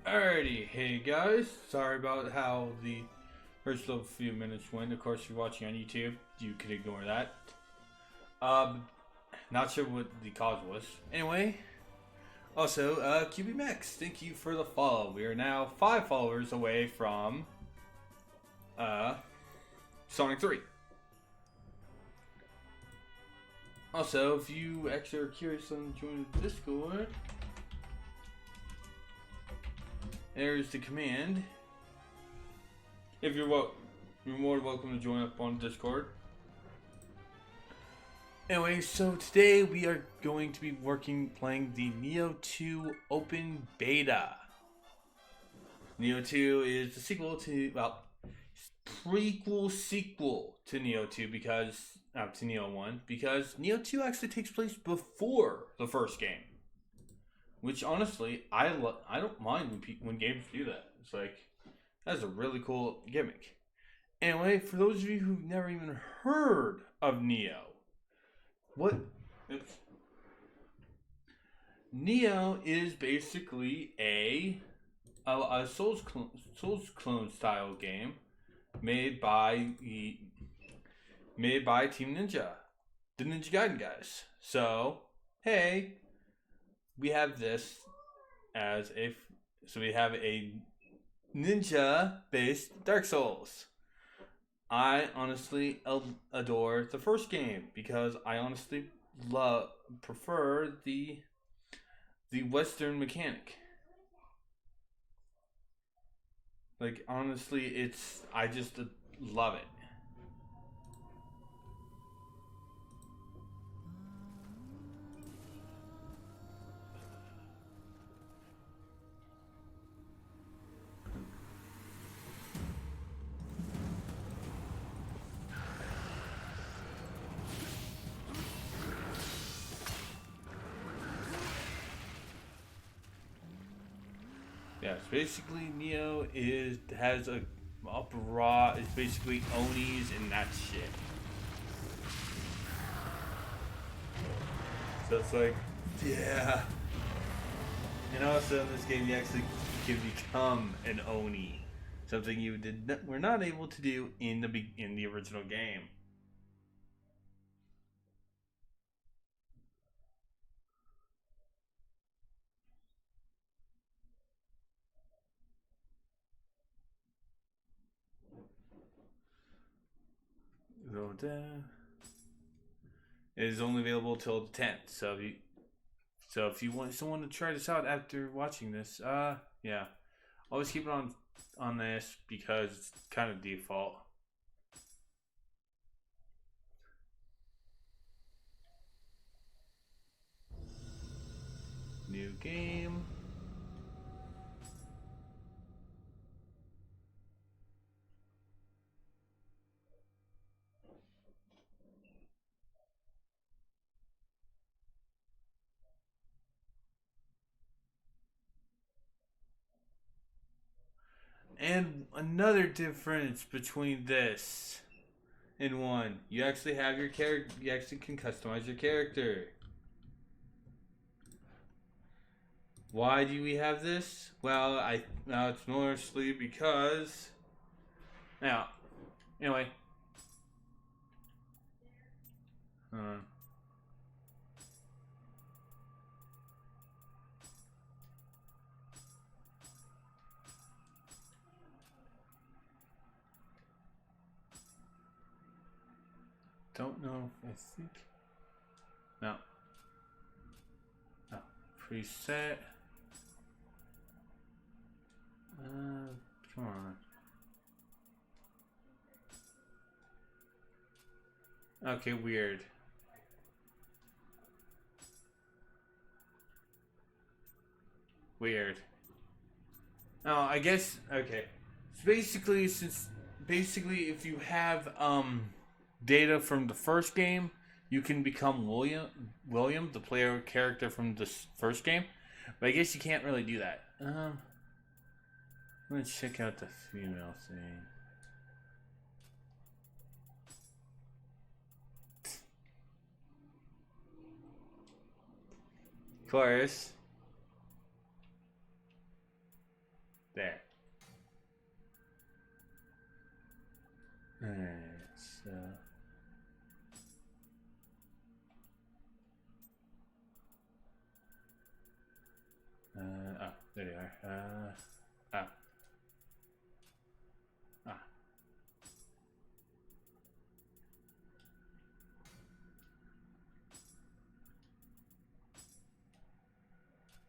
Alrighty, hey guys. Sorry about how the first little few minutes went. Of course, if you're watching on YouTube, you can ignore that. Not sure what the cause was. Anyway, also, QB Max, thank you for the follow. We are now 5 followers away from Sonic 3. Also, if you actually are curious on joining the Discord, there's the command. If you're more than welcome to join up on Discord. Anyway, so today we are going to be playing the Neo 2 Open Beta. Neo 2 is the sequel to, well, prequel sequel to Neo 2 because, to Neo 1, because Neo 2 actually takes place before the first game. Which honestly, I don't mind when games do that. It's like, that's a really cool gimmick. Anyway, for those of you who've never even heard of Neo, Neo is basically a Souls clone style game made by Team Ninja, the Ninja Gaiden guys. So, hey, we have this as we have a ninja based Dark Souls. I honestly adore the first game because I honestly prefer the Western mechanic. Like honestly, I just love it. Yeah, it's basically Neo has a raw. It's basically Onis and that shit. So it's like, yeah. And also in this game, you actually can become an Oni, something you were not able to do in the original game. It is only available till the 10th. So if you want someone to try this out after watching this, yeah, always keep it on this because it's kind of default. New game. And another difference between this and one, you actually have your character. You actually can customize your character. Why do we have this? Well, it's mostly because. Now, anyway. Don't know. I think. No. No. Preset. Come on. Okay, weird. Weird. Oh, I guess okay. So basically, if you have data from the first game, you can become William, the player character from the first game. But I guess you can't really do that. Let's check out the female thing. Of course. So. Oh, there they are. Ah. Ah.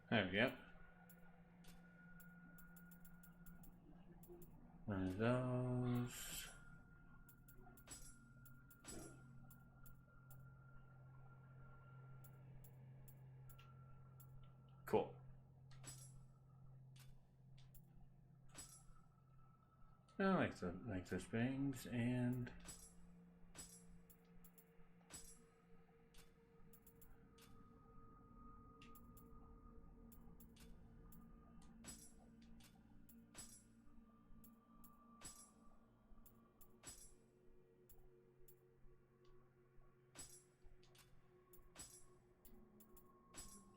There we go. One of those. Cool. I like the springs and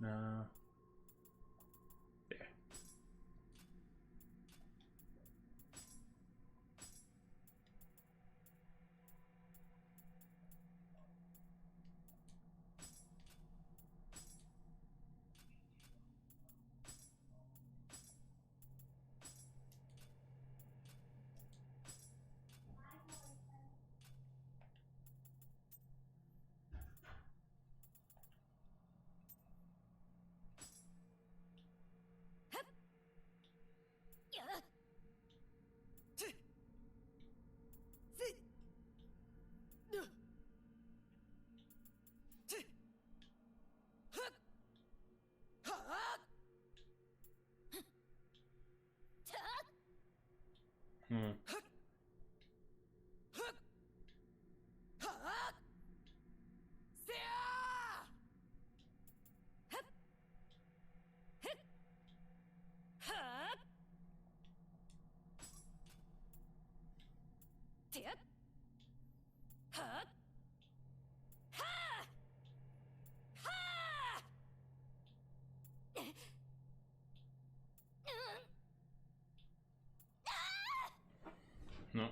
no. There. Hmm. No.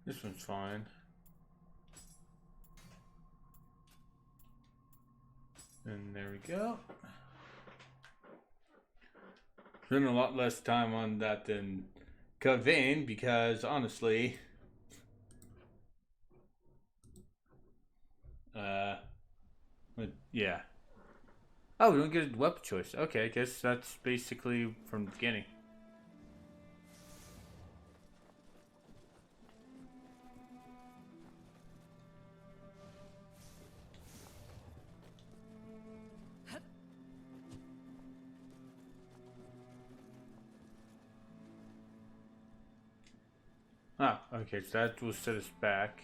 This one's fine. And there we go. Spent a lot less time on that than Cavane because honestly, yeah. Oh, we don't get a weapon choice. Okay, I guess that's basically from the beginning. Ah, okay, so that will set us back.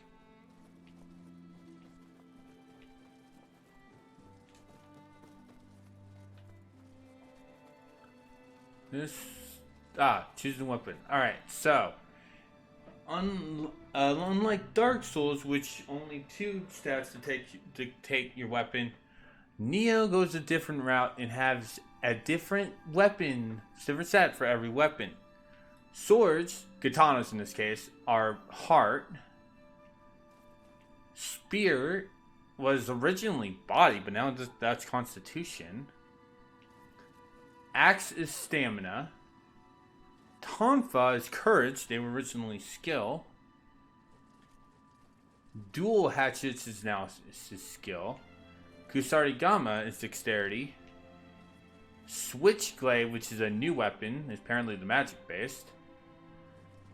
This... choose the weapon. Alright, so... unlike Dark Souls, which only 2 stats to take your weapon, Neo goes a different route and has a different weapon, different stat for every weapon. Swords, katanas in this case, are heart. Spear was originally body, but now that's constitution. Axe is stamina. Tonfa is courage. They were originally skill. Dual hatchets is now his skill. Kusarigama is dexterity. Switchblade, which is a new weapon, is apparently the magic based.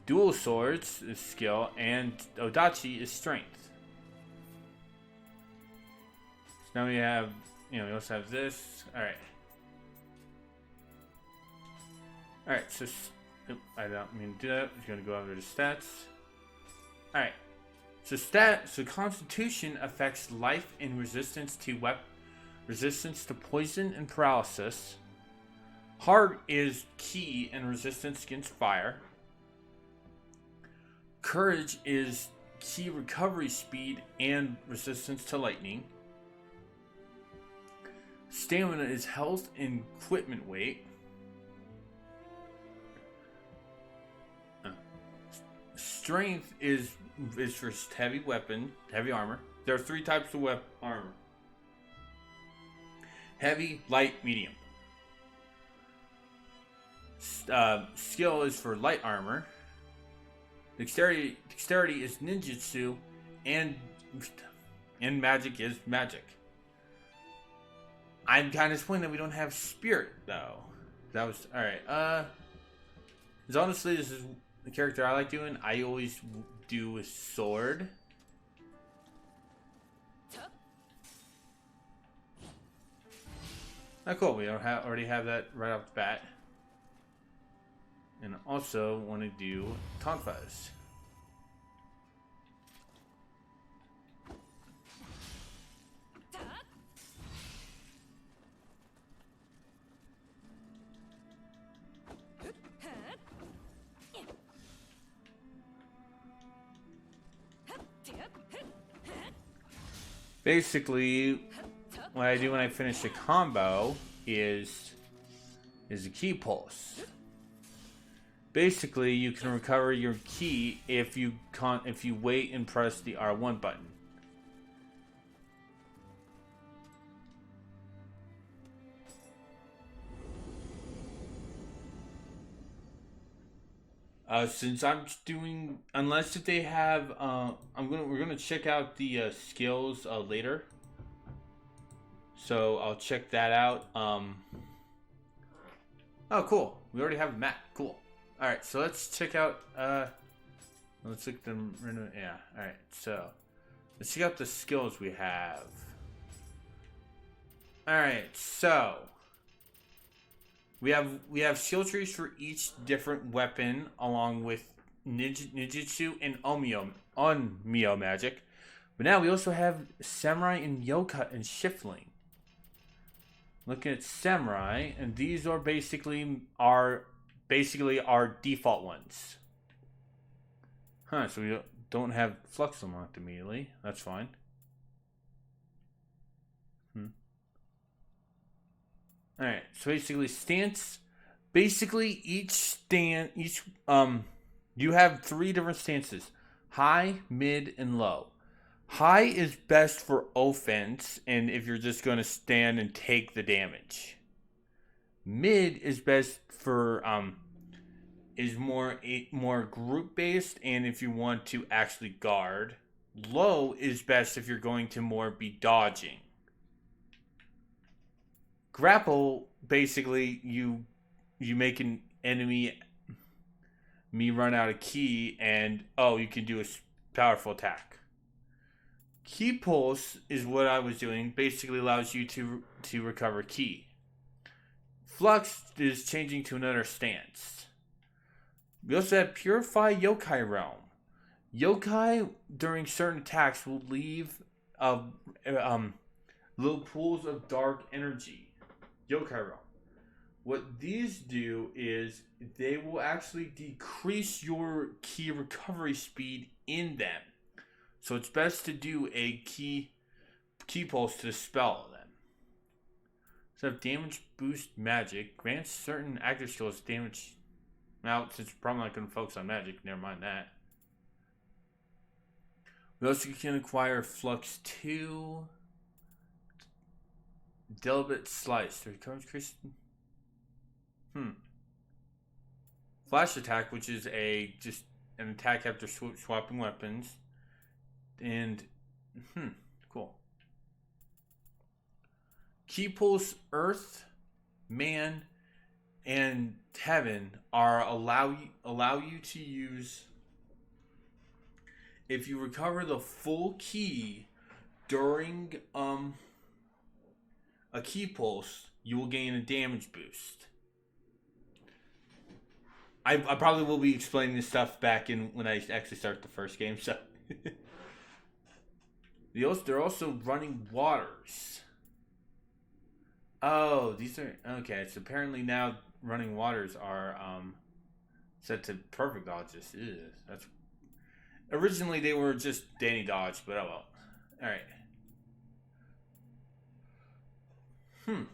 Dual swords is skill, and Odachi is strength. So now we have, we also have this. Alright. Alright, so Nope, I don't mean to do that. I'm going to go over to stats. Alright. So Constitution affects life and resistance to poison and paralysis. Heart is key and resistance against fire. Courage is key recovery speed and resistance to lightning. Stamina is health and equipment weight. Strength is for heavy armor. There are 3 types of armor. Heavy, light, medium. Skill is for light armor. Dexterity is ninjutsu, and magic is magic. I'm kind of disappointed that we don't have spirit though. That was alright. Because honestly, this is the character I like doing. I always do a sword. Oh, cool. We already have that right off the bat. And also want to do Tonfas. Basically, what I do when I finish a combo is a key pulse. Basically, you can recover your key if you wait and press the R1 button. Since I'm doing, unless if they have, we're gonna check out the skills later. So I'll check that out. Oh, cool. We already have a map. Cool. All right, so let's check out. Let's look at them. Yeah. All right. So let's check out the skills we have. All right. So we have skill trees for each different weapon, along with ninjutsu and onmyo magic. But now we also have samurai and yokai and shifling. Looking at samurai, and these are basically our default ones. Huh, so we don't have Flux unlocked immediately. That's fine. Alright, so basically stance. Basically you have 3 different stances. High, mid, and low. High is best for offense, and if you're just going to stand and take the damage. Mid is best for is more group based, and if you want to actually guard. Low is best if you're going to more be dodging. Grapple, basically you make an enemy run out of key, and you can do a powerful attack. Key pulse is what I was doing. Basically allows you to recover key. Flux is changing to another stance. We also have Purify Yokai Realm. Yokai during certain attacks will leave little pools of dark energy. Yokai Realm. What these do is they will actually decrease your key recovery speed in them. So it's best to do a key pulse to dispel them. So damage boost magic grants certain active skills damage. Now, since we're probably not going to focus on magic, never mind that. We also can acquire Flux 2. Deliberate Slice. Increase. Flash attack, which is just an attack after swapping weapons. And cool. Key pulse Earth, Man, and Heaven are allow you to use. If you recover the full key during a key pulse, you will gain a damage boost. I probably will be explaining this stuff back in when I actually start the first game. So they're also running waters. Oh, these are okay. So apparently now running waters are set to perfect dodges. Ew, that's originally they were just Danny dodge, but oh well. All right.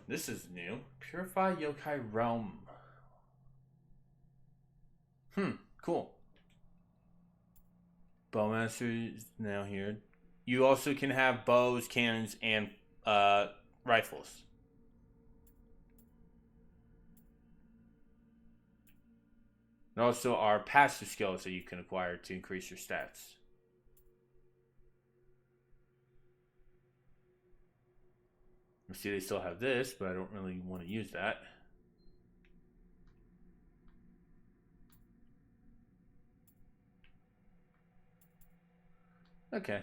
This is new. Purify Yokai Realm. Cool. Bowmaster is now here. You also can have bows, cannons, and rifles. There also are passive skills that you can acquire to increase your stats. See, they still have this, but I don't really want to use that. Okay,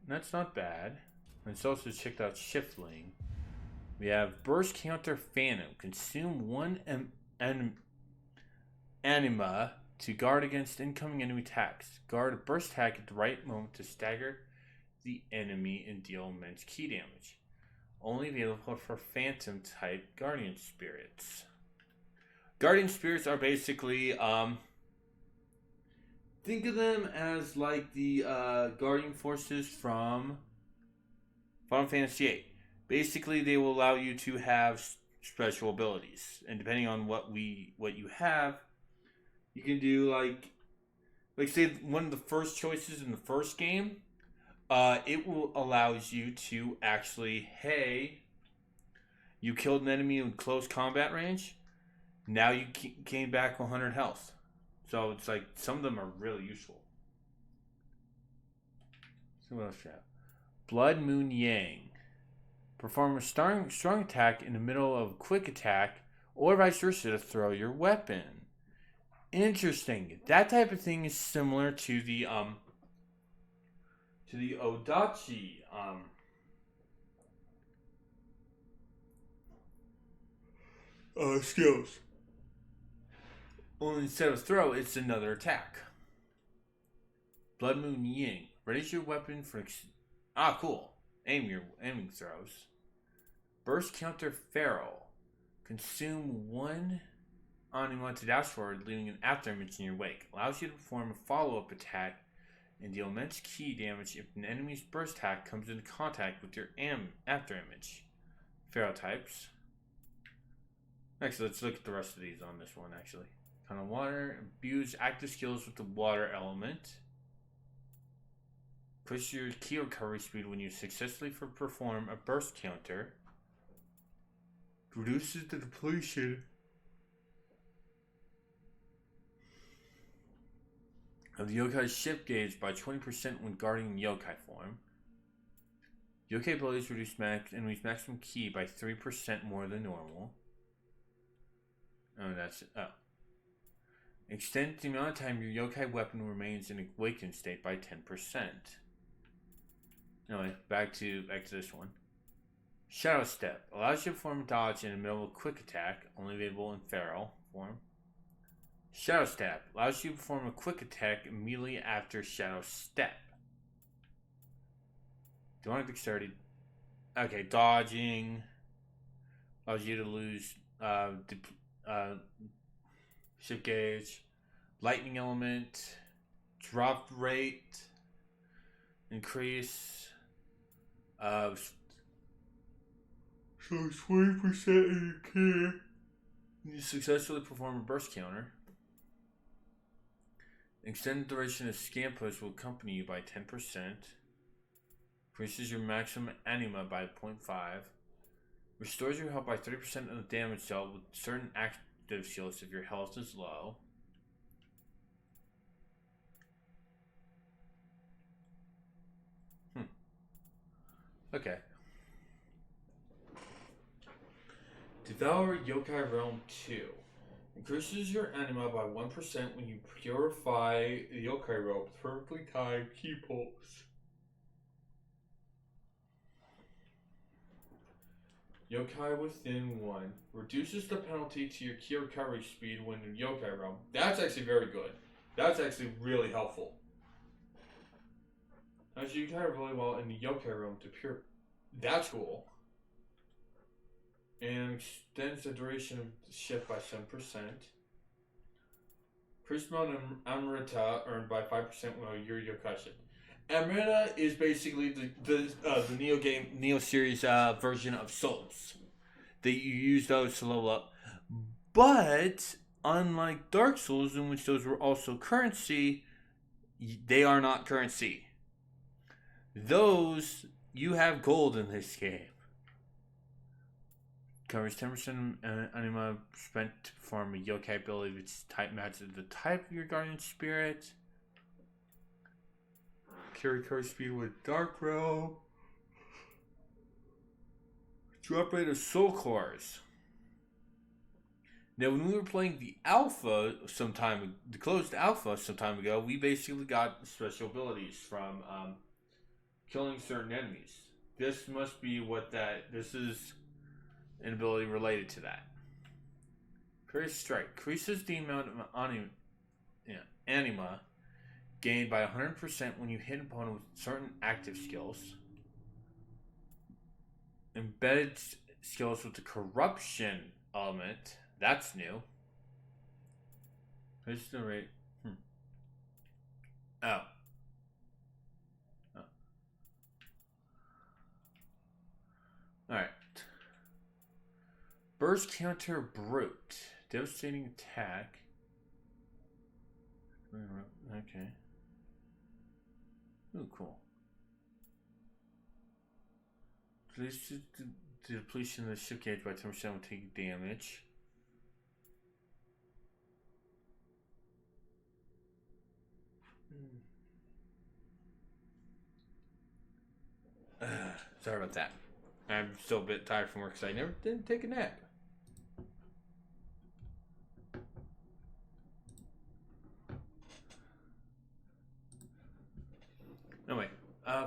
that's not bad. Let's also check out Shiftling. We have Burst Counter Phantom. Consume one anima to guard against incoming enemy attacks. Guard a burst attack at the right moment to stagger the enemy and deal immense key damage. Only available for Phantom type Guardian Spirits. Guardian Spirits are basically think of them as like the Guardian Forces from Final Fantasy VIII. Basically, they will allow you to have special abilities, and depending on what you have, you can do like say one of the first choices in the first game. It will allows you to actually, hey, you killed an enemy in close combat range. Now you gain back 100 health. So it's like some of them are really useful. So what else we have? Blood Moon Yang. Perform a strong attack in the middle of a quick attack, or vice versa to throw your weapon. Interesting. That type of thing is similar to the Odachi skills. Only instead of throw, it's another attack. Blood Moon Ying. Raise your weapon for cool. Aiming throws. Burst Counter Feral. Consume one anima to dash forward, leaving an after image in your wake. Allows you to perform a follow-up attack and deal immense key damage if an enemy's burst attack comes into contact with your after image. Feral types. Actually, let's look at the rest of these on this one, actually. Kind of water. Abuse active skills with the water element. Push your key recovery speed when you successfully perform a burst counter. Reduces the depletion of the yokai's shift gauge by 20% when guarding yokai form. Yokai abilities reduce enemy's maximum ki by 3% more than normal. Extend the amount of time your yokai weapon remains in awakened state by 10%. Anyway, back to this one. Shadow Step allows you to perform a dodge in the middle of a quick attack, only available in feral form. Shadow Step allows you to perform a quick attack immediately after Shadow Step. Demonic Dexterity. Okay, dodging allows you to lose shift gauge, lightning element, drop rate, increase so 20% in your key. You successfully perform a burst counter. Extended duration of scan push will accompany you by 10%. Increases your maximum anima by 0.5. Restores your health by 30% of the damage dealt with certain active skills if your health is low. Okay. Devour Yokai Realm 2. Increases your anima by 1% when you purify the Yokai Realm with perfectly timed key pulls. Yokai within one. Reduces the penalty to your key recovery speed when in Yokai realm. That's actually very good. That's actually really helpful. As you Yokai really well in the Yokai realm to pure. That's cool. And extends the duration of the shift by 7%. Increased amount of Amrita earned by 5% while you're Yokai shift. Amrita is basically the Neo series version of souls. That you use those to level up. But unlike Dark Souls, in which those were also currency, they are not currency. Those, you have gold in this game. Covers 10% anima spent to perform a yokai ability which type matches the type of your guardian spirit. Carry card speed with Dark Realm. Drop rate of soul cores. Now, when we were playing the alpha the closed alpha some time ago, we basically got special abilities from killing certain enemies. This must be this is an ability related to that. Curious Strike increases the amount of anima gained by 100% when you hit an opponent with certain active skills. Embedded skills with the corruption element. That's new. Here's the rate. Oh. Alright. Burst counter brute. Devastating attack. Okay. Ooh, cool. Reduce the depletion of the ship gauge by 10% will take damage. Sorry about that. I'm still a bit tired from work because I didn't take a nap. Anyway,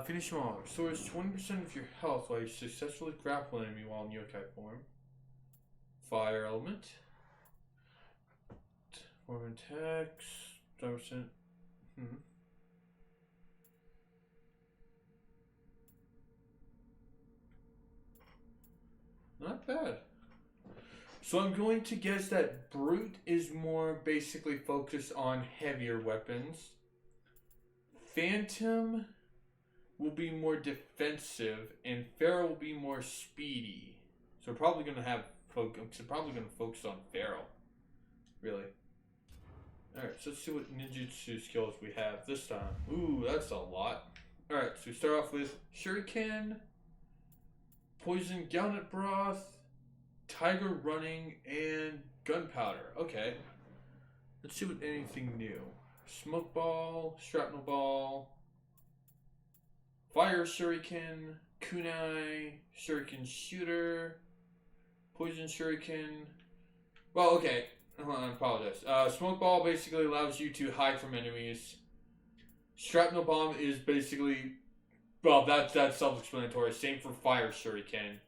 finish them all. Restores 20% of your health while you successfully grapple an enemy while in yokai form. Fire element. Form attacks. 5%. Not bad. So I'm going to guess that Brute is more basically focused on heavier weapons. Phantom will be more defensive, and Pharaoh will be more speedy. So we're probably going to focus on Pharaoh. Really. Alright, so let's see what ninjutsu skills we have this time. Ooh, that's a lot. Alright, so we start off with Shuriken, Poison Gallnut Broth, Tiger Running, and Gunpowder. Okay. Let's see what anything new. Smoke Ball, Shrapnel Ball, Fire Shuriken, Kunai, Shuriken Shooter, Poison Shuriken. Well, okay. I apologize. Smoke Ball basically allows you to hide from enemies. Shrapnel Bomb is basically... Well, that's self-explanatory. Same for Fire Shuriken.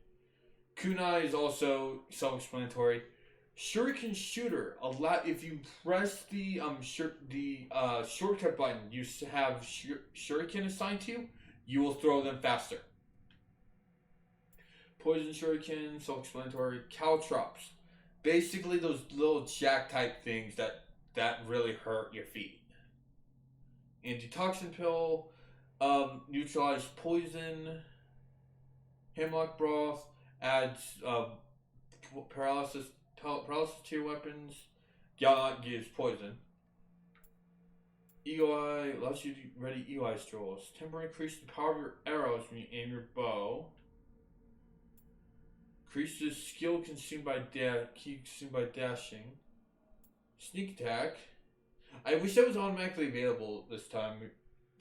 Kunai is also self-explanatory. Shuriken Shooter. If you press the shortcut button you have Shuriken assigned to you, you will throw them faster. Poison Shuriken, self-explanatory. Caltrops. Basically those little jack-type things that really hurt your feet. Antitoxin Pill. Neutralize poison. Hemlock Broth adds paralysis to your weapons. Gallant gives poison. Eagle Eye allows you to ready Eagle Eye strolls. Temporarily increase the power of your arrows when you aim your bow. Increases skill consumed by dashing. Sneak attack. I wish that was automatically available this time.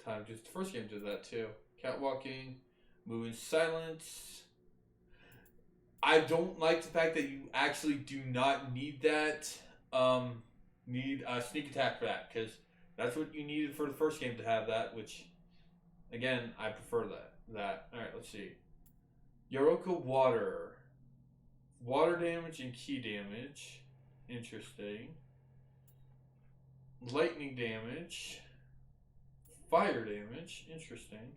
Because the first game did that too. Catwalking, move in silence. I don't like the fact that you actually do not need that. Need a sneak attack for that, because that's what you needed for the first game to have that. Which, again, I prefer that. All right, let's see. Yoroka Water. Water damage and key damage. Interesting. Lightning damage. Fire damage. Interesting.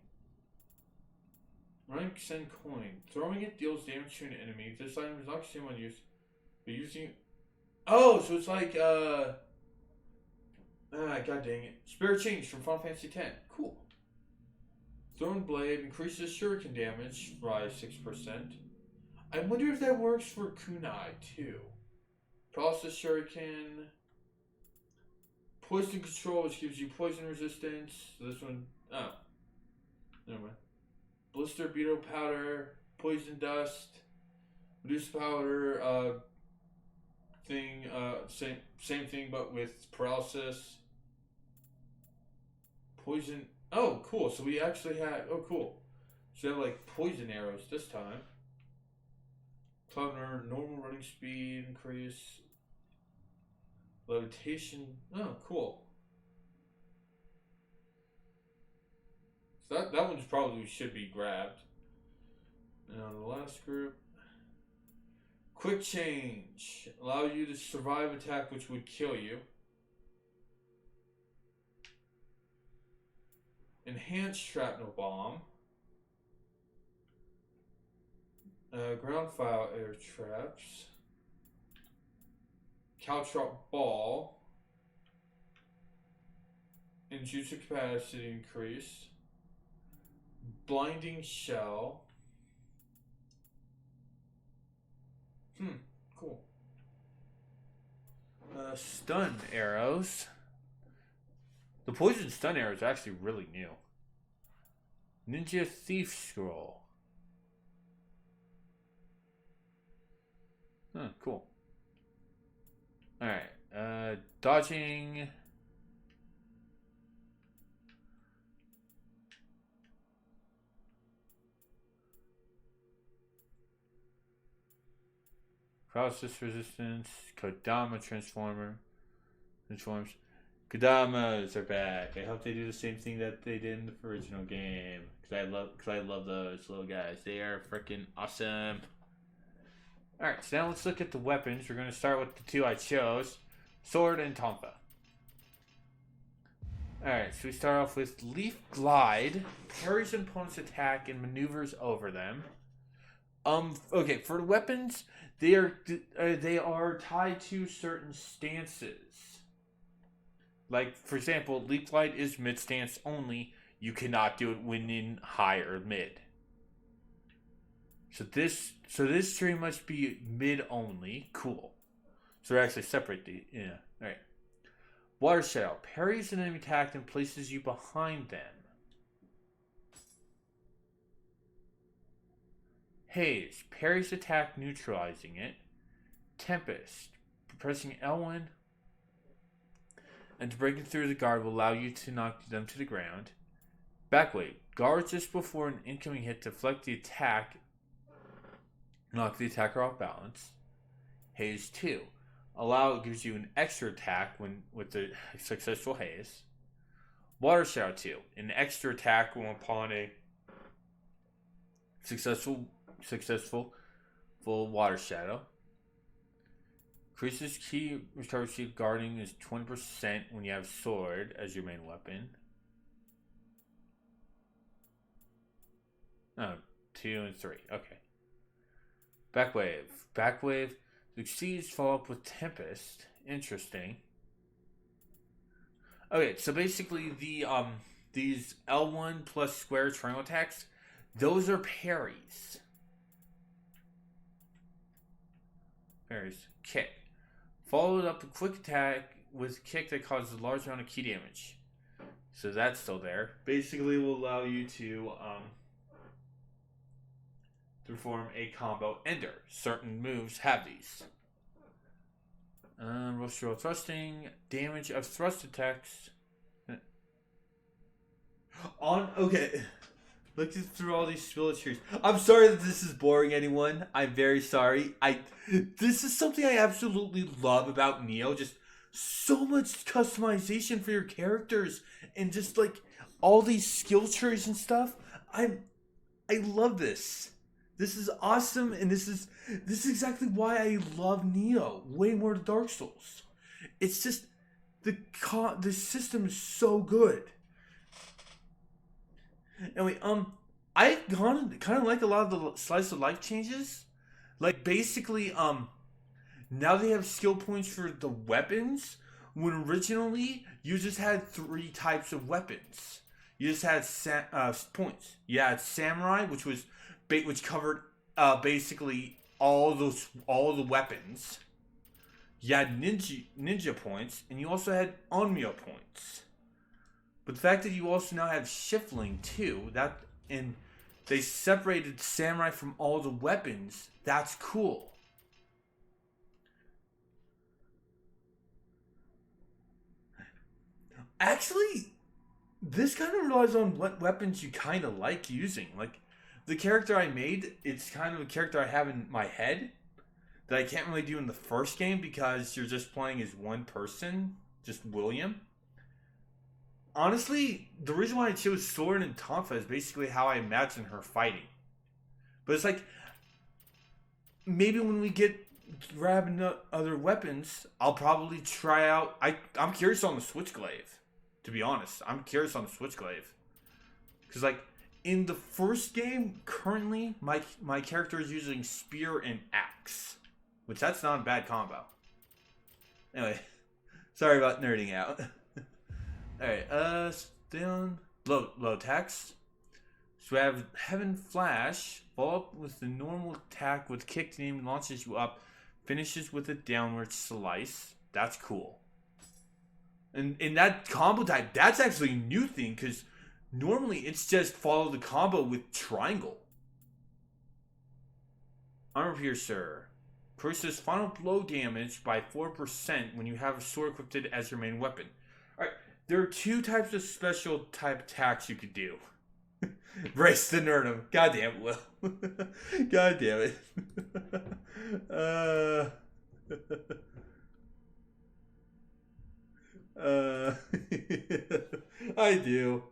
Rank send coin. Throwing it deals damage to an enemy. This item is not consumed on use. But using... Oh, so it's like, God dang it. Spirit Change from Final Fantasy X. Cool. Thrown Blade increases shuriken damage by 6%. I wonder if that works for kunai too. Paralysis shuriken. Poison control, which gives you poison resistance. So this one, oh, never mind. Blister beetle powder, poison dust, reduce powder. Thing. Same thing, but with paralysis. Poison. Oh, cool. So we actually had. Oh, cool. So we have like poison arrows this time. Cloudner, normal running speed increase. Levitation. Oh, cool. So that one's probably should be grabbed. Now the last group. Quick change. Allow you to survive attack which would kill you. Enhanced shrapnel bomb. Ground file air traps. Caltrop ball. And jutsu capacity increase. Blinding shell. Cool. Stun arrows. The poison stun arrow is actually really new. Ninja Thief Scroll. Cool. Alright. Dodging. Paralysis resistance. Kodama transforms. Kodamas are back. I hope they do the same thing that they did in the original game. Cause I love those little guys. They are freaking awesome. Alright, so now let's look at the weapons. We're gonna start with the two I chose. Sword and Tonfa. Alright, so we start off with Leaf Glide. Parries an opponent's attack and maneuvers over them. Okay, for the weapons, they are tied to certain stances. Like, for example, Leaf Glide is mid stance only. You cannot do it when in high or mid. So this tree must be mid only. Cool. So we actually separate the alright. Water Shadow. Parries an enemy attack and places you behind them. Haze. Parries attack neutralizing it. Tempest. Pressing L1 and breaking through the guard will allow you to knock them to the ground. Backwave. Guard just before an incoming hit to deflect the attack. Knock the attacker off balance. Haze 2. Gives you an extra attack with the successful haze. Water Shadow 2. An extra attack when upon a successful full Water Shadow. Increases key recharge sheet guarding is 20% when you have sword as your main weapon. 2 and 3. Okay. Backwave succeeds, follow up with Tempest. Interesting. Okay, so basically these L1 plus square triangle attacks, those are parries. Kick. Followed up a quick attack with a kick that causes a large amount of key damage. So that's still there. Basically will allow you to perform a combo ender. Certain moves have these. Roll thrusting. Damage of thrust attacks. Okay. Looking through all these militaries. I'm sorry that this is boring, anyone. I'm very sorry. This is something I absolutely love about Neo. Just so much customization for your characters. And just like all these skill trees and stuff. I love this. This is awesome, and this is exactly why I love Neo way more than Dark Souls. It's just the system is so good. Anyway, I kind of like a lot of the slice of life changes. Like basically, now they have skill points for the weapons. When originally you just had 3 types of weapons. You just had points. You had samurai, which covered basically all the weapons. You had ninja points, and you also had Onmyo points. But the fact that you also now have Shiftling too, and they separated samurai from all the weapons, that's cool. Actually, this kind of relies on what weapons you kind of like using. Like, the character I made, it's kind of a character I have in my head that I can't really do in the first game because you're just playing as one person, just William. Honestly, the reason why I chose Sword and Tonfa is basically how I imagine her fighting. But it's like, maybe when we grab other weapons, I'll probably try out. I'm curious on the Switchglaive. To be honest, I'm curious on the Switchglaive. Because, like, in the first game, currently, my character is using Spear and Axe. Which, that's not a bad combo. Anyway, sorry about nerding out. Alright, down. Low text. So we have Heaven Flash. Follow up with the normal attack with kick name, launches you up. Finishes with a downward slice. That's cool. And in that combo type, that's actually a new thing, because normally it's just follow the combo with triangle. Armor Piercer. Increases final blow damage by 4% when you have a sword equipped as your main weapon. Alright, there are 2 types of special type attacks you could do. Brace the nerdum. God damn it, Will. God damn it. I do.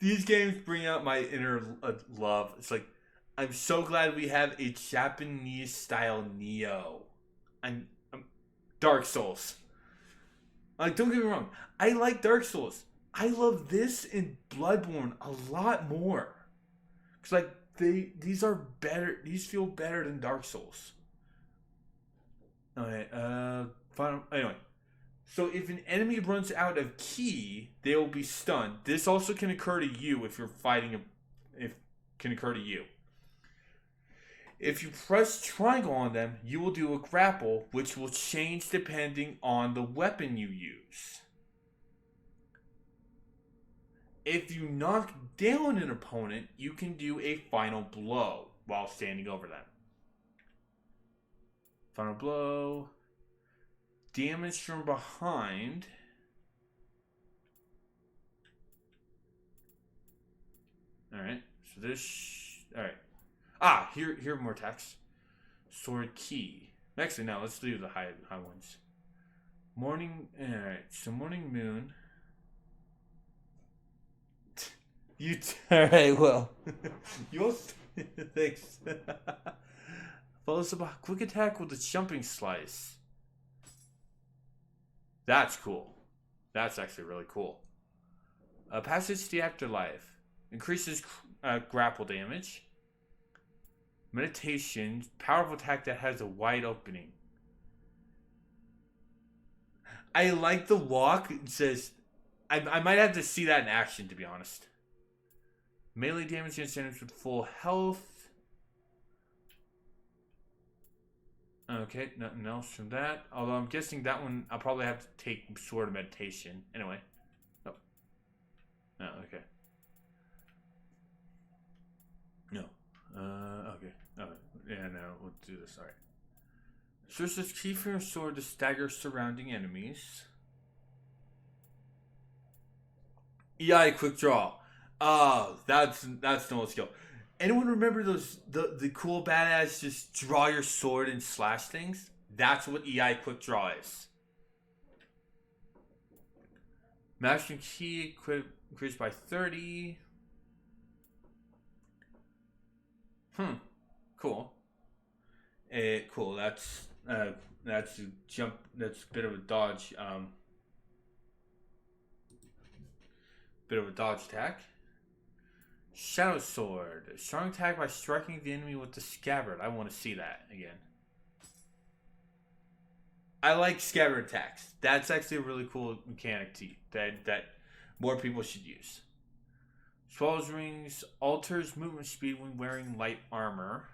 These games bring out my inner love. It's like, I'm so glad we have a Japanese style Neo. I'm Dark Souls. Like, don't get me wrong, I like Dark Souls. I love this and Bloodborne a lot more. Cause like these are better. These feel better than Dark Souls. Okay. Anyway. So if an enemy runs out of ki, they will be stunned. This also can occur to you if you're fighting can occur to you. If you press triangle on them, you will do a grapple, which will change depending on the weapon you use. If you knock down an opponent, you can do a final blow while standing over them. Final blow. Damage from behind. Alright, so this... Alright. Here more text. Sword key. Actually, no, let's do the high ones. Morning... Alright, so Morning Moon. Alright, well. You also... Thanks. Follows up a quick attack with a jumping slice. That's cool. That's actually really cool. Passage to the Afterlife. Increases grapple damage. Meditation. Powerful attack that has a wide opening. I like the walk. It says... I might have to see that in action, to be honest. Melee damage against enemies with full health. Okay, nothing else from that. Although I'm guessing that one I'll probably have to take Sword of Meditation. Anyway. Oh. No, okay. No. Okay. Oh, yeah, no, we'll do this. Alright. Search this key for your sword to stagger surrounding enemies. EI Quick Draw. Oh, that's the most skill. Anyone remember the cool badass just draw your sword and slash things? That's what EI Quick Draw is. Mastering key increased by 30. Cool. Cool. That's a jump. That's a bit of a dodge. Bit of a dodge attack. Shadow Sword. Strong attack by striking the enemy with the scabbard. I want to see that again. I like scabbard attacks. That's actually a really cool mechanic that more people should use. Swallow's Rings alters movement speed when wearing light armor.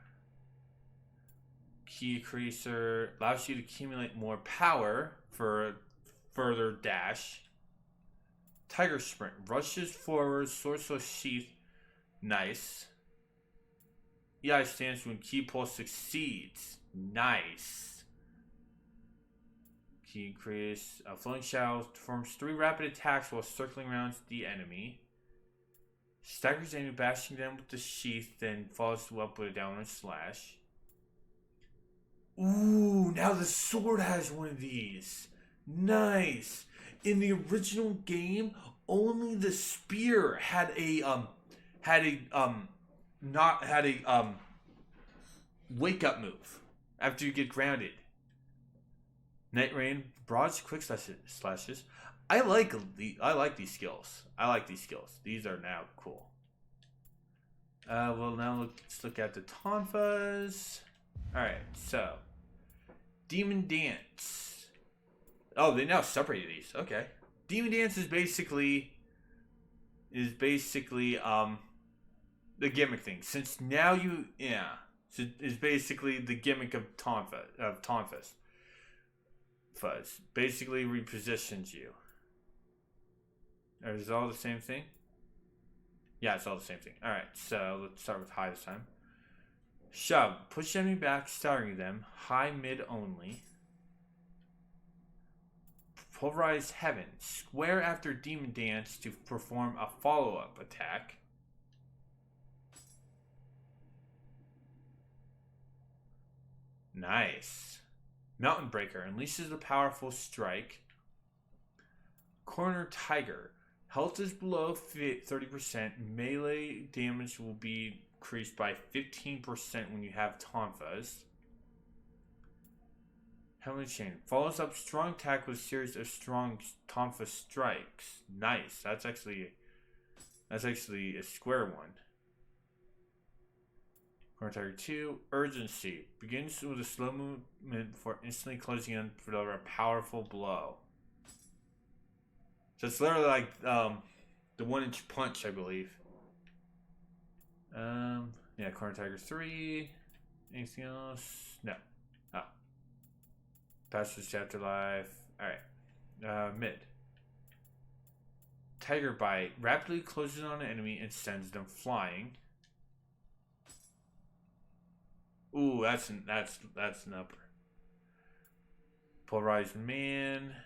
Key Increaser allows you to accumulate more power for a further dash. Tiger Sprint rushes forward, sword sheath. Nice. EI stance when key pull succeeds. Nice. Key increase. Flowing Shadow performs 3 rapid attacks while circling around the enemy. Staggers enemy, bashing them with the sheath, then follows up with a downward slash. Ooh, now the sword has one of these. Nice. In the original game, only the spear had a wake up move after you get grounded. Night Rain, broad quick slashes. I like these skills. These are now cool. Well, now let's look at the tonfas. Alright, so Demon Dance. Oh, they now separated these. Okay. Demon Dance is basically the gimmick thing. Since now is basically the gimmick of Tonfas. Fuzz basically repositions you. Or is it all the same thing? Yeah, it's all the same thing. Alright, so let's start with high this time. Shove. Push enemy back, staggering them. High, mid only. Pulverize Heaven. Square after Demon Dance to perform a follow-up attack. Nice. Mountain Breaker. Unleashes a powerful strike. Corner Tiger. Health is below 30%. Melee damage will be increased by 15% when you have Tonfas. Heavenly Chain. Follows up strong attack with a series of strong Tonfa strikes. Nice. That's actually a square one. Corner Tiger 2. Urgency. Begins with a slow movement before instantly closing in for a powerful blow. So it's literally like the 1-inch punch, I believe. Yeah, Corner Tiger 3. Anything else? No. Oh. Passage Chapter Life. Alright. Mid. Tiger Bite. Rapidly closes on an enemy and sends them flying. Ooh, that's an upper. Polarized Man.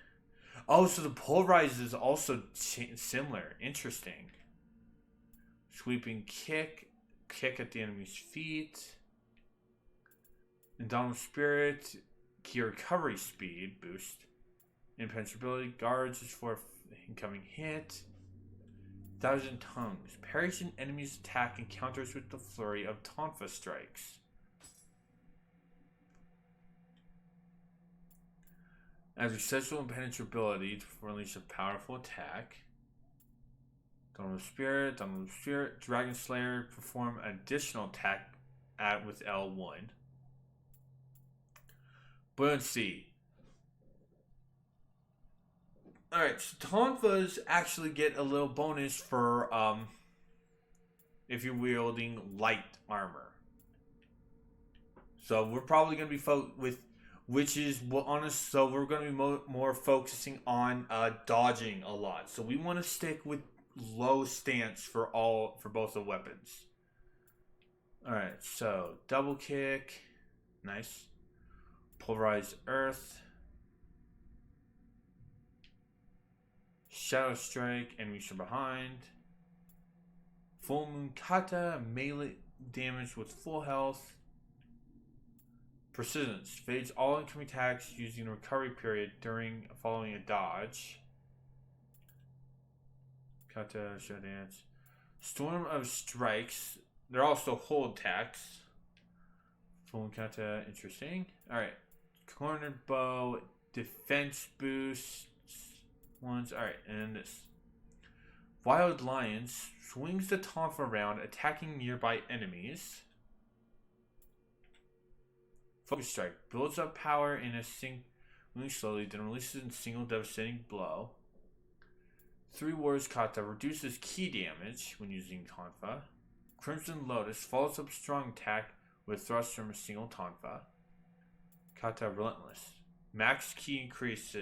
Oh, so the pulverize is also similar. Interesting. Sweeping Kick. Kick at the enemy's feet. Indomitable Spirit. Key recovery speed boost. Impenetrability. Guards is for incoming hit. 1,000 Tongues. Parries an enemy's attack and counters with the flurry of Tonfa strikes. As successful impenetrability to unleash a powerful attack. Dominable Spirit, Dragon Slayer perform additional attack with L1. Buoyancy. Alright, so Tonfas actually get a little bonus for if you're wielding light armor. So we're probably going to be so we're going to be more focusing on dodging a lot. So we want to stick with low stance for both the weapons. Alright, so double kick. Nice. Pulverized Earth. Shadow Strike, enemies from behind. Full Moon Kata, melee damage with full health. Persistence, fades all incoming attacks using a recovery period following a dodge. Kata, Shadow Dance. Storm of Strikes, they're also hold attacks. Full kata, interesting. Alright. Cornered bow, defense boosts. Ones. Alright, and this. Wild Lions swings the taunt around, attacking nearby enemies. Focus Strike builds up power in a moving slowly, then releases in a single devastating blow. 3 Wars Kata reduces key damage when using Tonfa. Crimson Lotus follows up strong attack with thrust from a single Tonfa. Kata Relentless. Max key increase.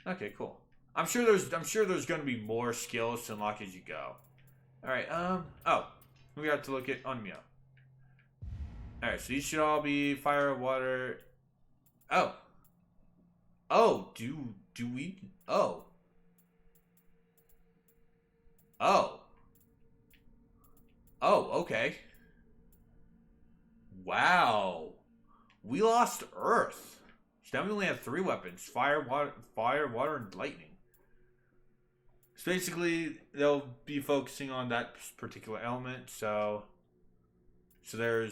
Okay, cool. I'm sure there's gonna be more skills to unlock as you go. Alright, we have to look at Onmyo. Alright, so these should all be fire, water. Oh, do we? Oh, okay. Wow, we lost Earth. So now we only have 3 weapons: fire, water, and lightning. So basically, they'll be focusing on that particular element. So there'll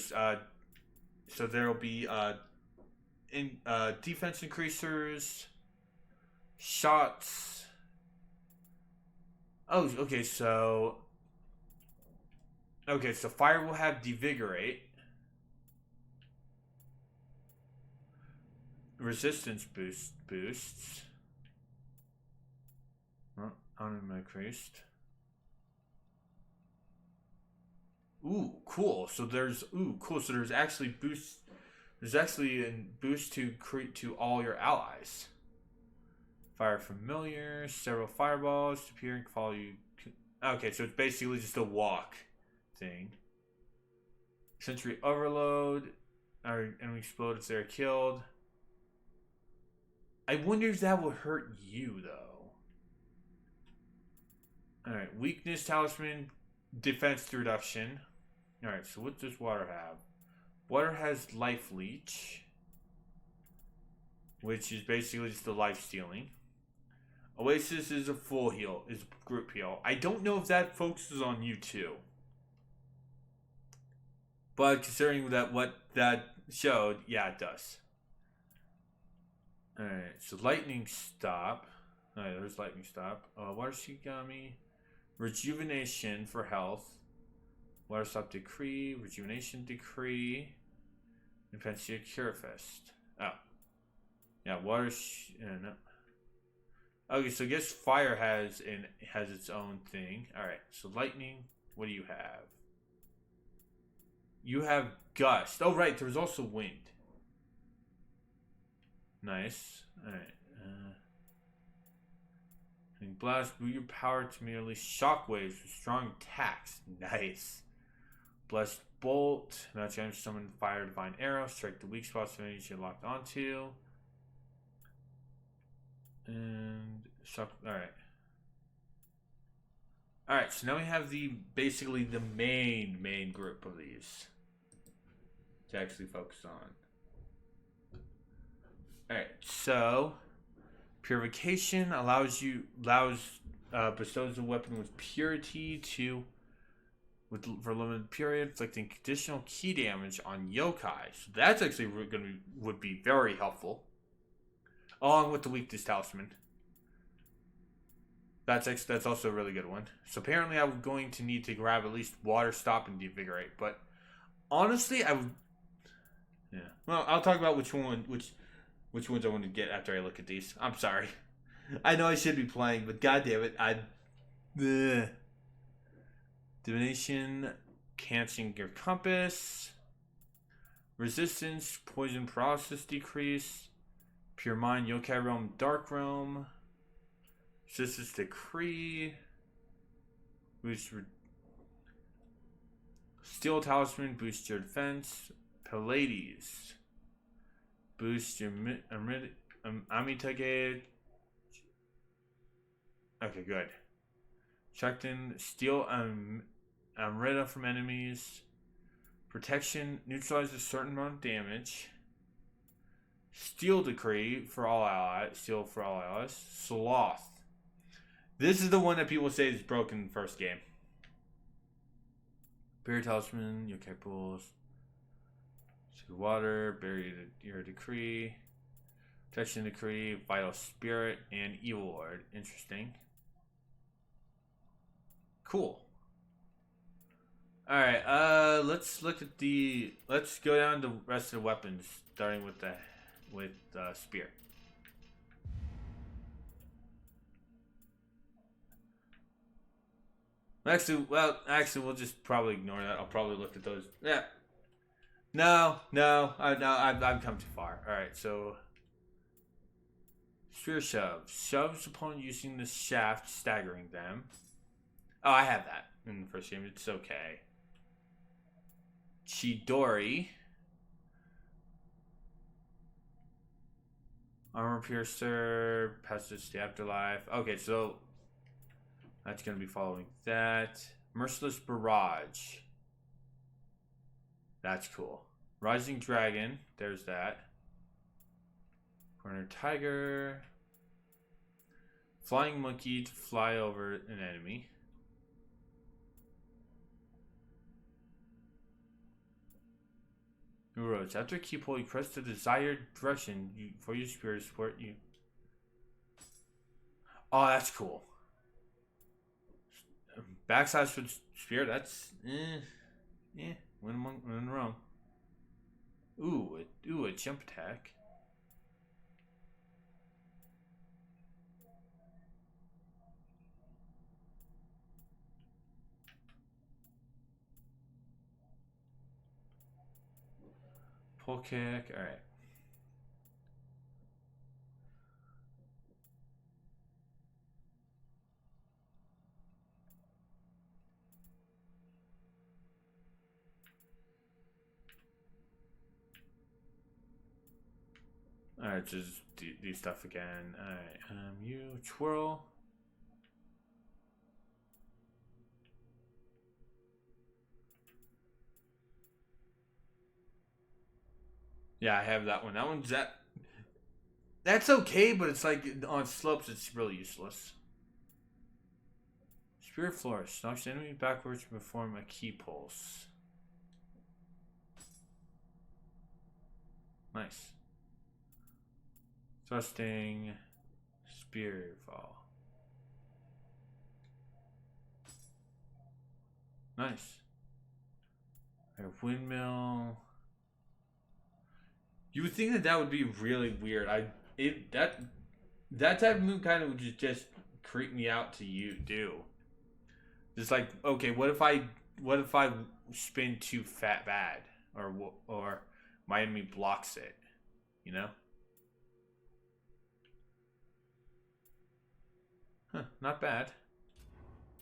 be defense increasers, shots. Oh, okay. So fire will have devigorate, resistance boosts. Increased. Ooh, cool. So there's actually boosts. There's actually a boost to all your allies. Fire familiar, several fireballs to appear and follow you. Okay, so it's basically just a walk thing. Sensory overload. Our enemy explode if they're killed. I wonder if that will hurt you though. Alright, weakness talisman, defense reduction. Alright, so what does water have? Water has life leech, which is basically just the life stealing. Oasis is a full heal, is a group heal. I don't know if that focuses on you too. But considering that what that showed, yeah, it does. Alright, so lightning stop. Alright, there's lightning stop. Water Shigami. Rejuvenation for health. Water stop decree. Rejuvenation decree. And Panacea Cure Fest. Oh. Yeah, water. No. Okay, so I guess fire has its own thing. Alright, so lightning. What do you have? You have gust. Oh, right, there was also wind. Nice. Alright. Blast, move your power to merely shockwaves with strong attacks. Nice. Blessed Bolt. Now chance summon fire divine arrow. Strike the weak spots of enemies you're locked onto. And shock. Alright. Alright, so now we have basically the main group of these to actually focus on. Alright, so purification bestows a weapon with purity for a limited period, inflicting conditional key damage on yokai. So that's actually would be very helpful, along with the weakness talisman. That's also a really good one. So apparently, I'm going to need to grab at least water stop and devigorate. But honestly, I would. Yeah. Well, I'll talk about which ones I want to get after I look at these. I'm sorry. I know I should be playing, but goddamn it, Divination, canceling your compass. Resistance, poison process decrease. Pure mind, yokai realm, dark realm. Resistance decree. Steel talisman, boost your defense. Pallades. Boost your Amitage. Okay, good. Checked in. Steal Amrita from enemies. Protection neutralizes a certain amount of damage. Steel decree for all allies. Steel for all allies. Sloth. This is the one that people say is broken in the first game. Barrier Talisman, your pools. Secret Water, Bury your Decree. Protection Decree, Vital Spirit, and Evil Ward. Interesting. Cool. Alright, let's look at the... Let's go down the rest of the weapons, starting with the Spear. Actually, we'll just probably ignore that. I'll probably look at those. Yeah. No, I've come too far. Alright, so... Spear Shove. Shoves upon using the shaft, staggering them. Oh, I have that in the first game. It's okay. Chidori. Armor Piercer. Passes the Afterlife. Okay, so... That's going to be following that. Merciless Barrage. That's cool. Rising Dragon. There's that. Corner Tiger. Flying Monkey to fly over an enemy. New roads. After key pull, you press the desired direction for your spear to support you. Oh, that's cool. Backslash for spear. That's when wrong. Ooh, a jump attack. Pull kick. All right. Alright, just do stuff again. Alright, you twirl. Yeah, I have that one. That's okay, but it's like on slopes it's really useless. Spirit Flourish. Knocks the enemy backwards to perform a key pulse. Nice. Thrusting. Spear Fall. Nice. Windmill. You would think that would be really weird. That type of move kind of would just creep me out to do. It's like, okay, what if I spin too bad, or my enemy blocks it, you know? Huh, not bad.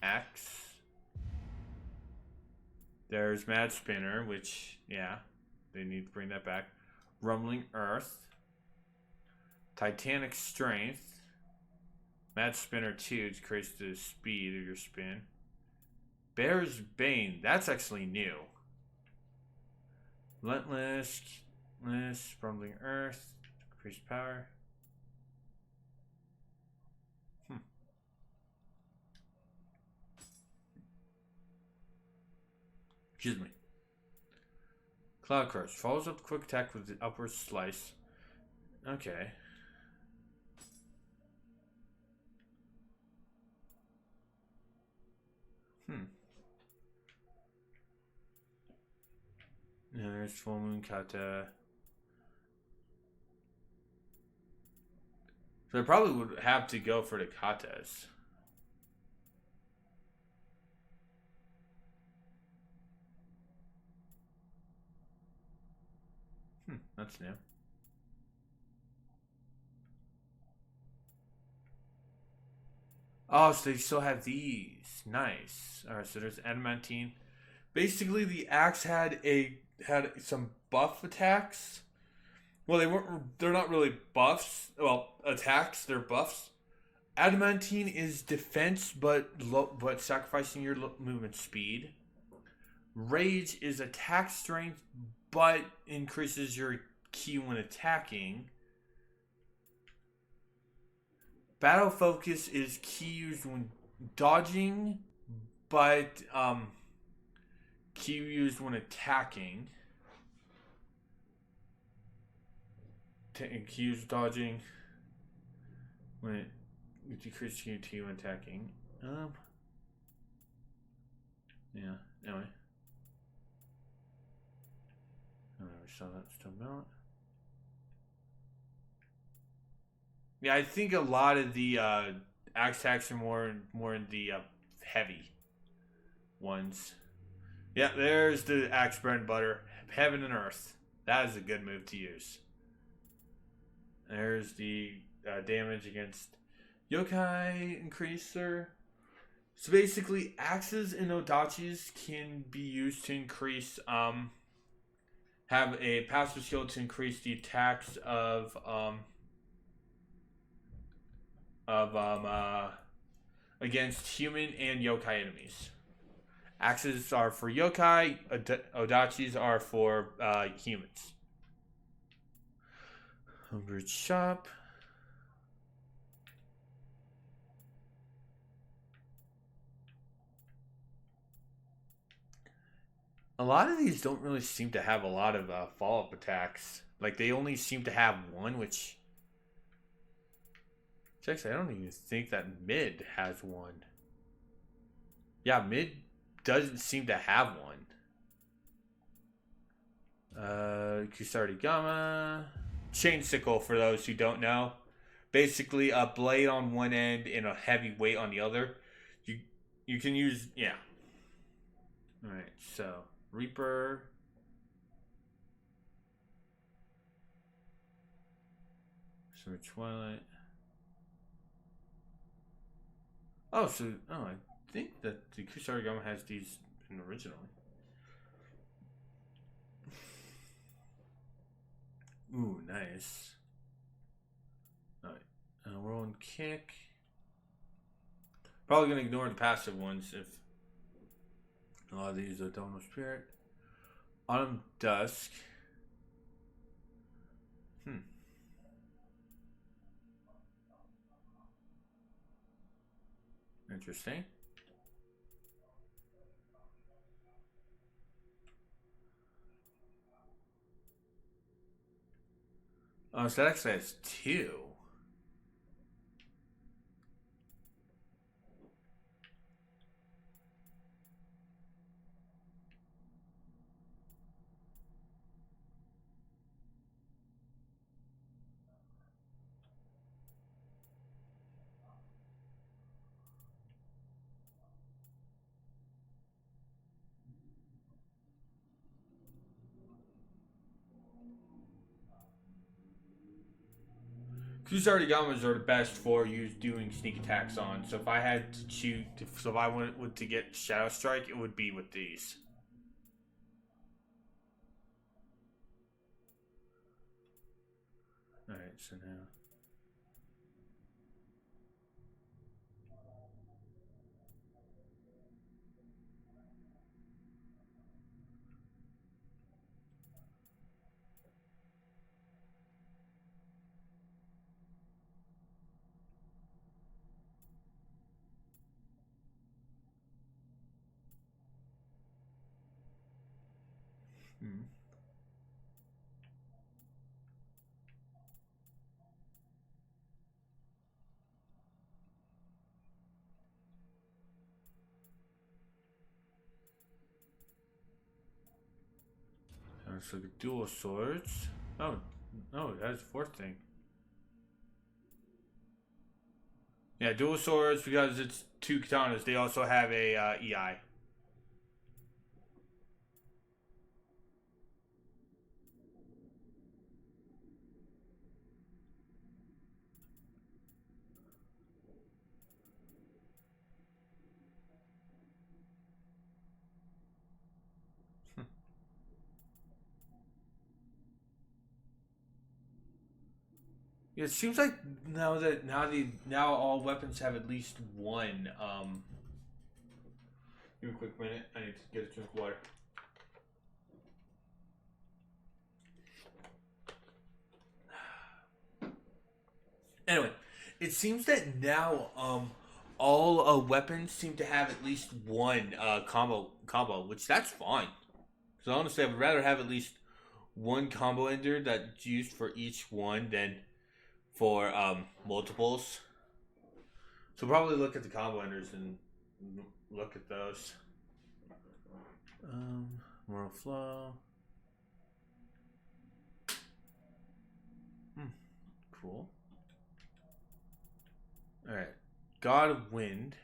Axe. There's Mad Spinner, which, yeah, they need to bring that back. Rumbling Earth. Titanic Strength. Mad Spinner 2 to increase the speed of your spin. Bear's Bane. That's actually new. Relentless. Rumbling Earth. Increased power. Excuse me. Cloud Crush. Follows up quick attack with the upward slice. Okay. And there's Full Moon Kata. So I probably would have to go for the katas. That's new. Oh, so they still have these. Nice. Alright, so there's adamantine. Basically the axe had some buff attacks. Well, they're not really buffs. Well, attacks, they're buffs. Adamantine is defense but sacrificing your movement speed. Rage is attack strength but increases your ki when attacking. Battle Focus is ki used when dodging, but Q used when attacking. And Q used dodging when it decreases Q when attacking. Yeah, anyway. I never saw that still mount. Yeah, I think a lot of the axe attacks are more in the heavy ones. Yeah, there's the axe bread and butter. Heaven and earth. That is a good move to use. There's the damage against yokai increaser. So basically, axes and odachis can be used to increase, have a passive skill to increase the attacks of against human and yokai enemies. Axes are for yokai, odachis are for humans. Homebrew shop. A lot of these don't really seem to have a lot of follow-up attacks. Like, they only seem to have one, which... Actually, I don't even think that mid has one. Yeah, mid doesn't seem to have one. Kusarigama. Chain sickle, for those who don't know. Basically, a blade on one end and a heavy weight on the other. You can use... Yeah. Alright, so... Reaper. Summer Twilight. Oh, so... Oh, I think that the Kusarigama has these in originally. Ooh, nice. Alright. Roll and kick. Probably going to ignore the passive ones if... A lot of these are Dono Spirit. Autumn Dusk. Interesting. Oh, so that actually has two. Kusarigamas are the best for doing sneak attacks on. So if I had to shoot, if I wanted to get Shadow Strike, it would be with these. Alright, so now... So the dual swords. Oh, no, that's the fourth thing. Yeah, dual swords, because it's two katanas, they also have a EI. It seems like now all weapons have at least one. Give me a quick minute. I need to get a drink of water. Anyway, it seems that now all weapons seem to have at least one combo, which that's fine. So honestly, I would rather have at least one combo ender that's used for each one than for multiples. So probably look at the combo enders and look at those. Moral flow. Cool. All right, God of Wind.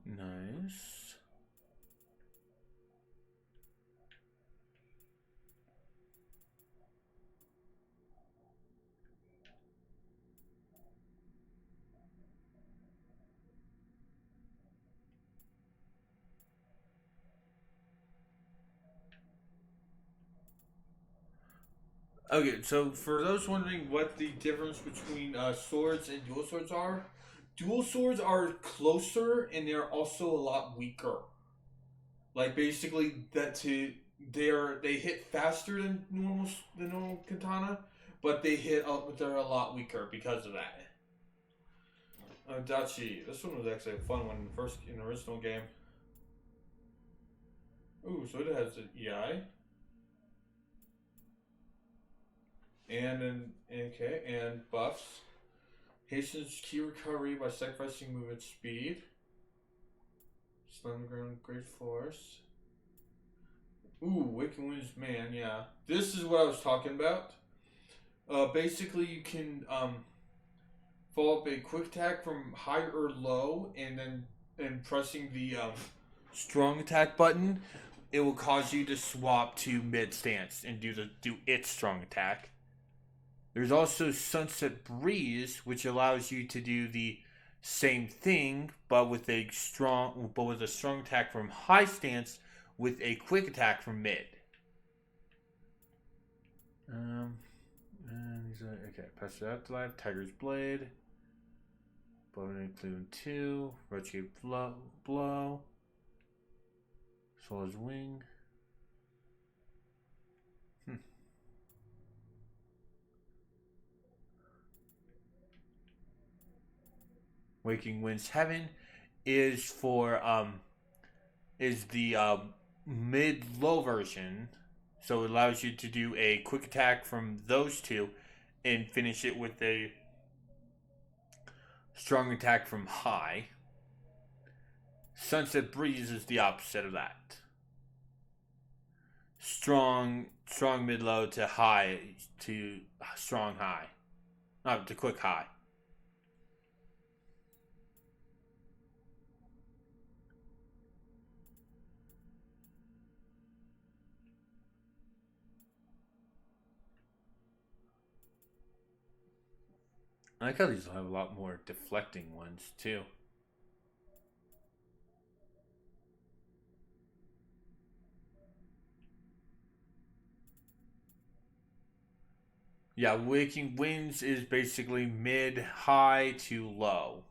Nice. Okay, so for those wondering what the difference between swords and dual swords are closer and they're also a lot weaker. Like basically they hit faster than normal katana, but they're a lot weaker because of that. Dachi. This one was actually a fun one in the original game. Ooh, so it has an EI. And buffs. Hastens key recovery by sacrificing movement speed. Slam ground great force. Ooh, Wicked Winds, man, yeah. This is what I was talking about. Basically you can follow up a quick attack from high or low and pressing the strong attack button, it will cause you to swap to mid stance and do its strong attack. There's also Sunset Breeze, which allows you to do the same thing, but with a strong attack from high stance with a quick attack from mid. Okay, Pastor Afterlife, Tiger's Blade, Bowden Cleveland 2, Roachgate Blow, Solar's Wing. Waking Winds Heaven is for is the mid low version, so it allows you to do a quick attack from those two and finish it with a strong attack from high. Sunset Breeze is the opposite of that. Strong mid low to high to strong high. Not to quick high. I like how these will have a lot more deflecting ones too. Yeah, Waking Winds is basically mid high to low.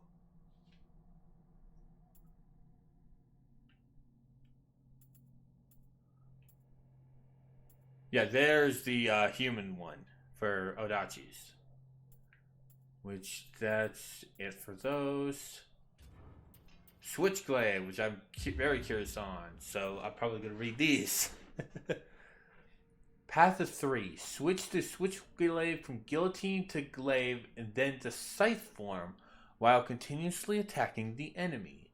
Yeah, there's the human one for Odachis. Which that's it for those. Switchglaive, which I'm very curious on, so I'm probably going to read these. Path of 3. Switch the Switchglaive from Guillotine to Glaive and then to Scythe form while continuously attacking the enemy.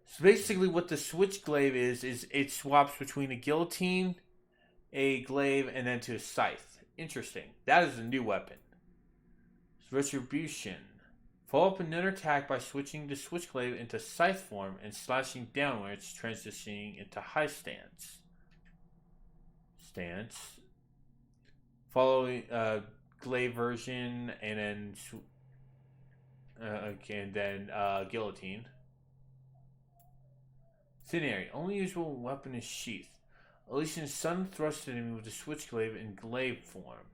So basically what the Switchglaive is it swaps between a Guillotine, a Glaive, and then to a Scythe. Interesting. That is a new weapon. Retribution. Follow up another attack by switching the Switchglaive into Scythe form and slashing downwards, transitioning into high stance. Following Glaive version and then Guillotine. Thin area. Only usable weapon is sheath. Elysian Sun thrust enemy with a switchblade in glaive form.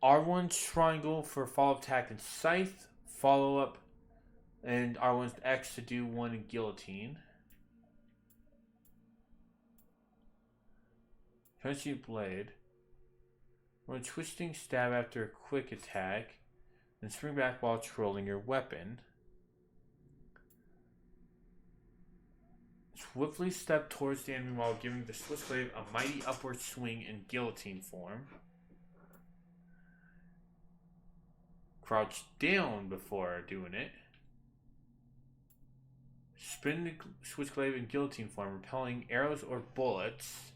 R1 triangle for follow-up attack and scythe. Follow-up. And R1's X to do one in guillotine. Punchy blade. When twisting stab after a quick attack. Then spring back while twirling your weapon. Swiftly step towards the enemy while giving the switchblade a mighty upward swing in guillotine form. Crouch down before doing it. Spin the switchblade in guillotine form, repelling arrows or bullets.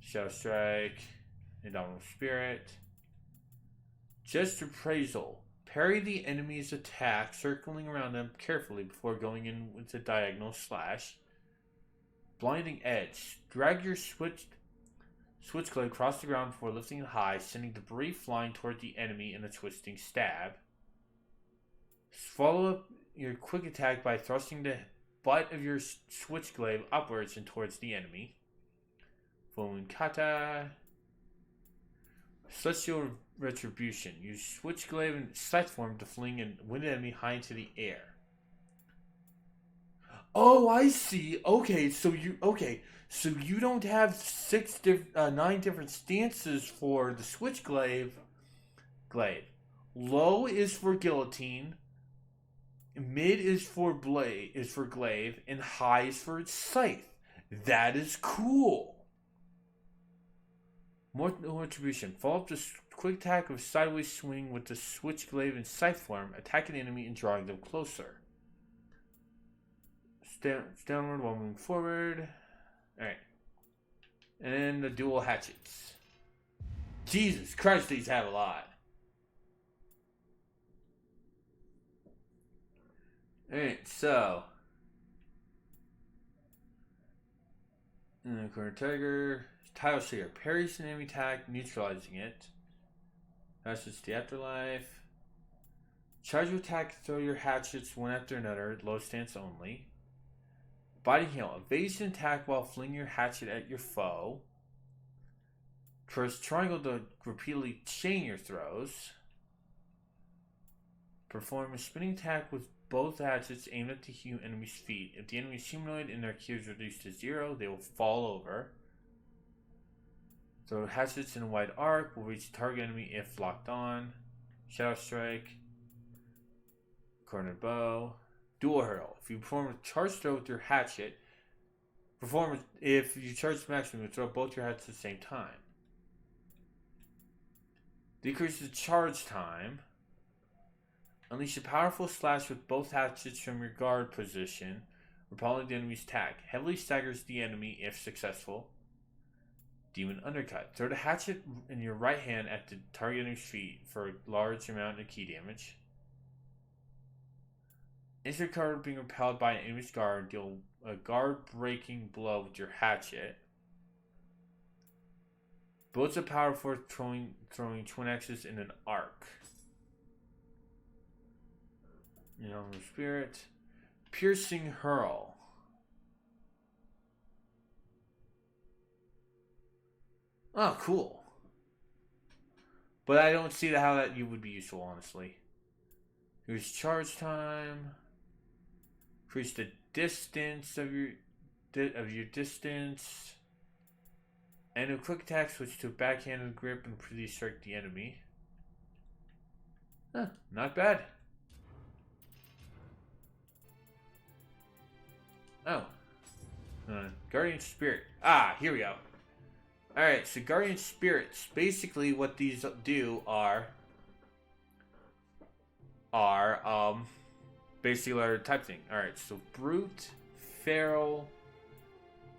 Shadow Strike. Indomitable Spirit. Just Appraisal. Parry the enemy's attack, circling around them carefully before going in with a diagonal slash. Blinding Edge. Drag your switchblade across the ground before lifting it high, sending debris flying toward the enemy in a twisting stab. Follow up your quick attack by thrusting the butt of your switchblade upwards and towards the enemy. Full Kata. Celestial Retribution. Use switchblade in scythe form to fling and win an enemy high into the air. Oh, I see. Okay, so you don't have 9 different stances for the switchblade. Low is for guillotine. Mid is for glaive, and high is for scythe. That is cool. More retribution. Follow up the quick attack of sideways swing with the switchblade in scythe form, attacking the enemy and drawing them closer. Downward while moving forward. Alright. And then the dual hatchets. Jesus Christ, these have a lot. Alright, so. And then Corner Tiger. Tile Shaker. Parries an enemy attack, neutralizing it. That's just the afterlife. Charge your attack, throw your hatchets one after another, low stance only. Biting Hail. Evasion attack while flinging your hatchet at your foe. Press triangle to repeatedly chain your throws. Perform a spinning attack with both hatchets aimed at the enemy's feet. If the enemy's humanoid and their Q is reduced to 0, they will fall over. Throw hatchets in a wide arc will reach the target enemy if locked on. Shadow Strike. Cornered Bow. Dual Hurl. If you perform a charge throw with your hatchet, if you charge maximum, you throw both your hatchets at the same time. Decreases charge time. Unleash a powerful slash with both hatchets from your guard position, repelling the enemy's attack. Heavily staggers the enemy if successful. Demon Undercut. Throw the hatchet in your right hand at the target enemy's feet for a large amount of key damage. Instant card being repelled by an enemy's guard. Deal a guard-breaking blow with your hatchet. Builds a power for throwing twin axes in an arc. Spirit. Piercing Hurl. Oh, cool. But I don't see how that would be useful, honestly. Here's charge time. Increase the distance of your distance. And a quick attack switch to a backhanded grip and pretty strike the enemy. Huh, not bad. Oh. Guardian Spirit. Ah, here we go. Alright, so Guardian Spirits. Basically what these do are basically our type thing. Alright, so Brute, Feral,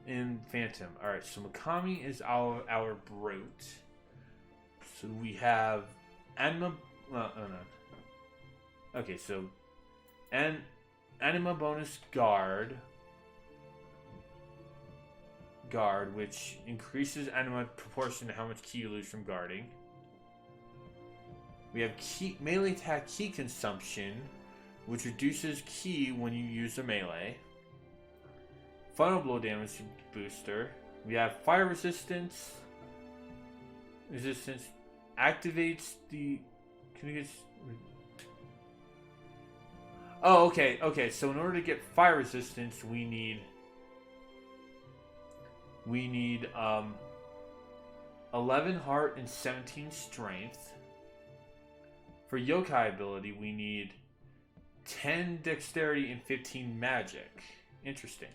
and Phantom. Alright, so Mikami is our Brute. So we have Anima. Well, oh no. Okay, so Anima bonus Guard, which increases anima proportion to how much ki you lose from guarding. We have melee attack ki consumption, which reduces ki when you use a melee. Final blow damage booster. We have fire resistance. Resistance activates the. Can you get? Oh, okay, okay. So in order to get fire resistance, we need 11 heart and 17 strength. For yokai ability, we need 10 dexterity and 15 magic. Interesting.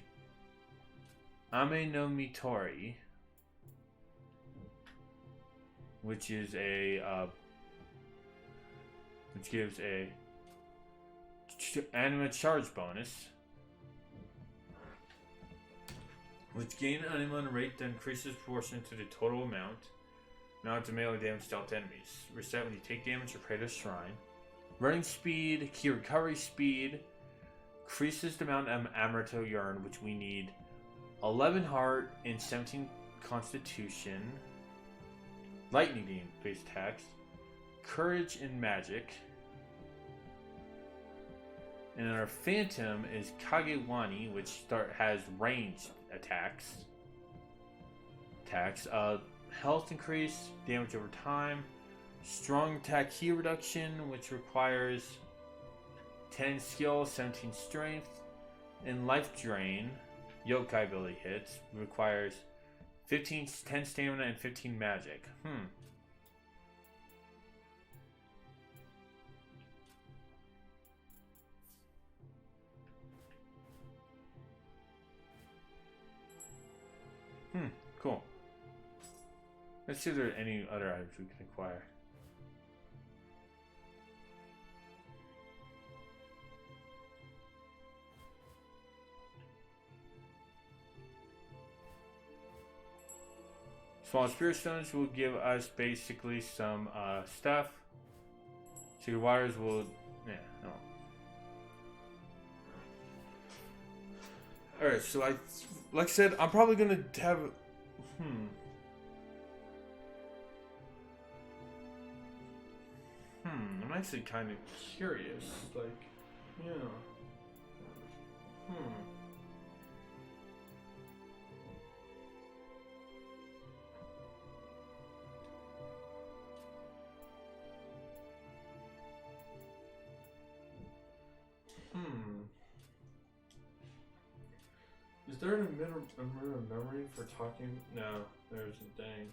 Ame no Mitori, which is which gives a anima charge bonus, which gain anima rate that increases proportion to the total amount of melee damage dealt to enemies. Reset when you take damage or pray to a shrine. Running speed, key recovery speed, increases the amount of Amaretto Yarn, which we need 11 heart and 17 constitution. Lightning based attacks, courage and magic. And our Phantom is Kagewani, which has ranged attacks. Health increase, damage over time, strong attack key reduction, which requires 10 skill, 17 strength, and life drain. Yokai ability hits requires 10 stamina and 15 magic. Cool. Let's see if there are any other items we can acquire. Small spirit stones will give us basically some stuff. Secret wires will, no. Alright, so like I said, I'm probably gonna have, I'm actually kind of curious, like, yeah. Is there a memory for talking? No, there isn't. Dang.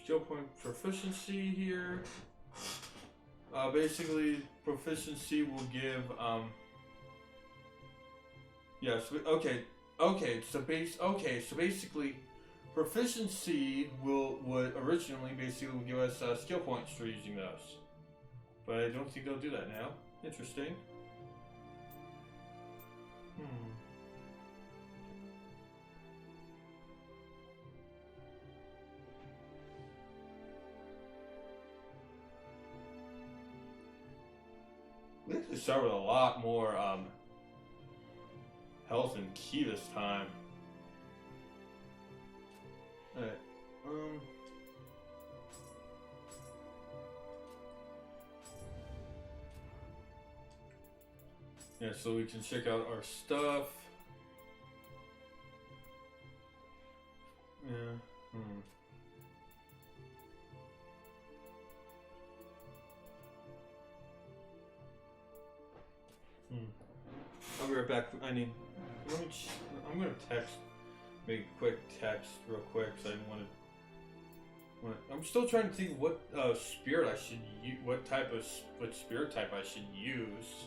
Skill point proficiency here. Basically, proficiency will give. Yes. So basically, proficiency would originally basically give us skill points for using those, but I don't think they'll do that now. Interesting. We actually start with a lot more health and key this time. Alright, yeah, so we can check out our stuff. Yeah, I'll be right back. I'm gonna text, make a quick text real quick, because I didn't want to. I'm still trying to think what spirit I should use, what spirit type I should use.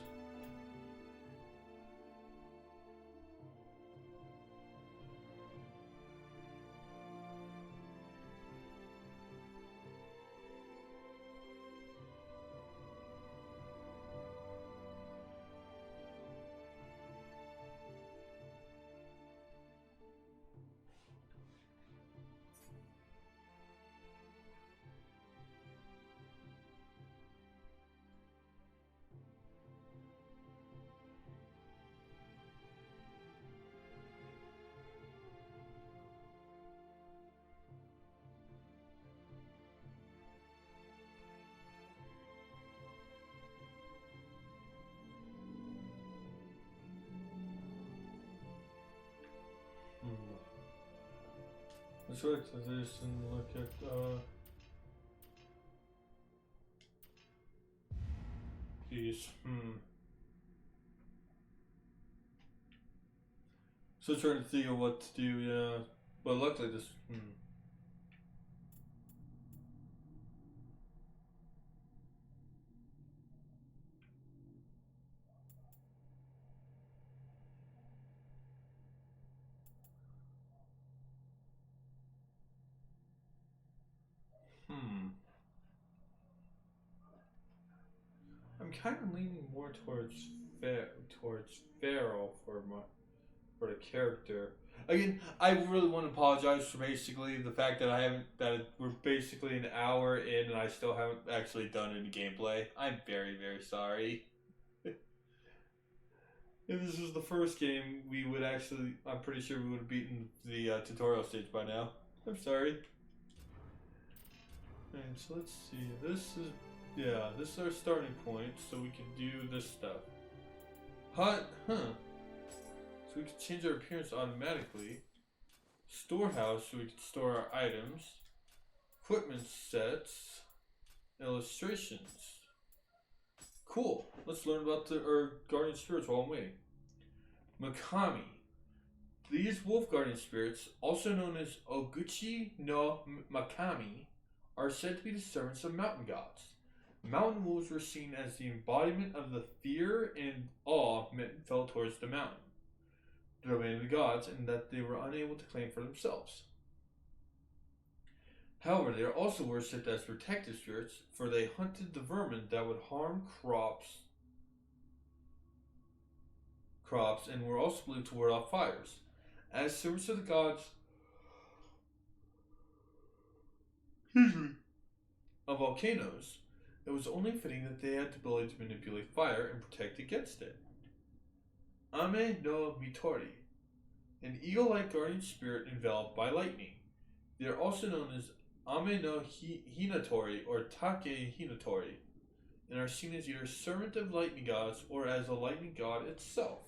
select this and look at these. Still trying to think of what to do, yeah. But luckily this I'm kind of leaning more towards Pharaoh for the character. Again, I really want to apologize for basically the fact that we're basically an hour in and I still haven't actually done any gameplay. I'm very, very sorry. If this was the first game, I'm pretty sure we would have beaten the tutorial stage by now. I'm sorry. Alright, so let's see. This is our starting point, so we can do this stuff. Hut, huh. So we can change our appearance automatically. Storehouse, so we can store our items. Equipment sets. Illustrations. Cool. Let's learn about our guardian spirits while I'm waiting. Makami. These wolf guardian spirits, also known as Oguchi no Makami, are said to be the servants of mountain gods. Mountain wolves were seen as the embodiment of the fear and awe men felt towards the mountain, the domain of the gods, and that they were unable to claim for themselves. However, they are also worshipped as protective spirits, for they hunted the vermin that would harm crops, and were also believed to ward off fires. As servants of the gods of volcanoes, it was only fitting that they had the ability to manipulate fire and protect against it. Ame no Mitori, an eagle-like guardian spirit enveloped by lightning. They are also known as Ame no Hinatori or Take Hinatori, and are seen as either servant of lightning gods or as a lightning god itself.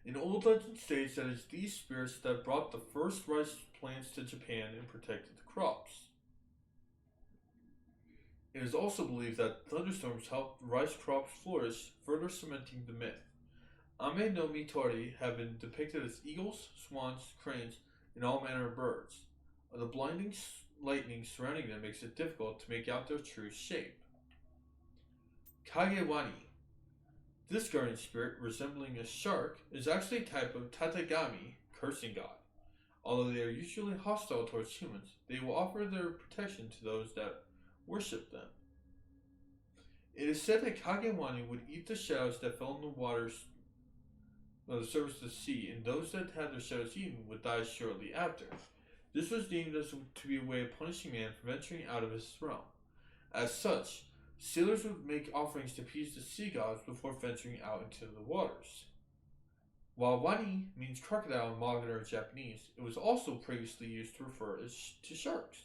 An old legend states that it's these spirits that brought the first rice plants to Japan and protected the crops. It is also believed that thunderstorms helped rice crops flourish, further cementing the myth. Ame no Mitori have been depicted as eagles, swans, cranes, and all manner of birds. The blinding lightning surrounding them makes it difficult to make out their true shape. Kagewani. This guardian spirit, resembling a shark, is actually a type of Tategami, cursing god. Although they are usually hostile towards humans, they will offer their protection to those that worship them. It is said that Kagewani would eat the shadows that fell in the waters of the surface of the sea, and those that had their shadows eaten would die shortly after. This was deemed as to be a way of punishing man for venturing out of his realm. As such, sailors would make offerings to appease the sea gods before venturing out into the waters. While wani means crocodile in modern Japanese, it was also previously used to refer to sharks.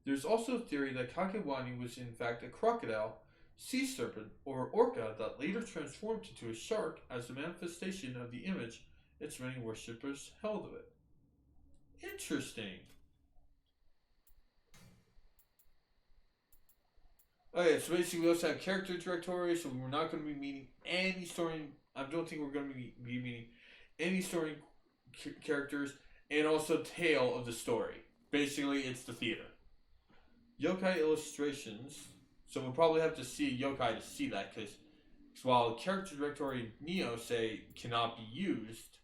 There is also a theory that Kakewani was in fact a crocodile, sea serpent, or orca that later transformed into a shark as a manifestation of the image its many worshippers held of it. Interesting. Okay, so basically we also have character directory, so we're not going to be meeting any story. I don't think we're going to be meeting any story characters, and also tale of the story. Basically, it's the theater. Yokai illustrations. So we'll probably have to see a yokai to see that, because while character directory and Neo say cannot be used,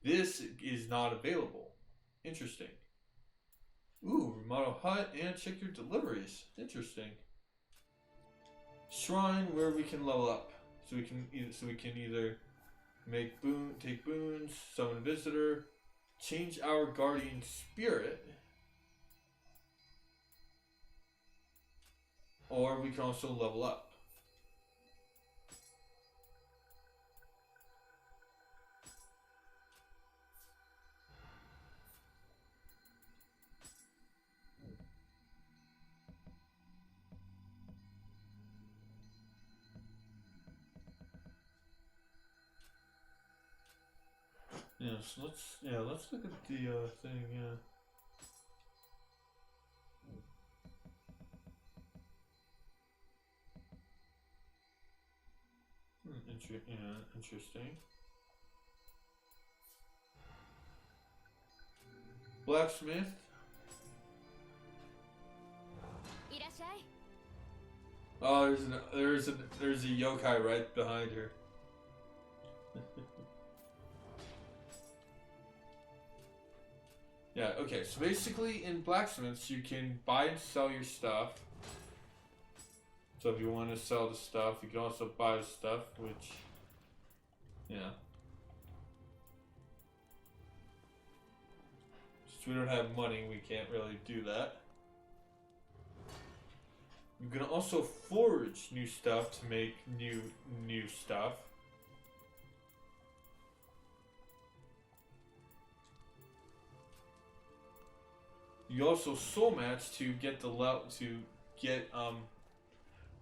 this is not available. Interesting. Ooh, remodel hut and check your deliveries. Interesting. Shrine where we can level up, so we can either take boons, summon a visitor, change our guardian spirit, or we can also level up. Yes, let's look at the thing. Yeah. Interesting. Blacksmith. Oh, there's a yokai right behind her. Yeah. Okay. So basically, in blacksmiths, you can buy and sell your stuff. So if you want to sell the stuff, you can also buy the stuff, which, yeah. Since we don't have money, we can't really do that. You can also forge new stuff to make new stuff. You also soul match to get the level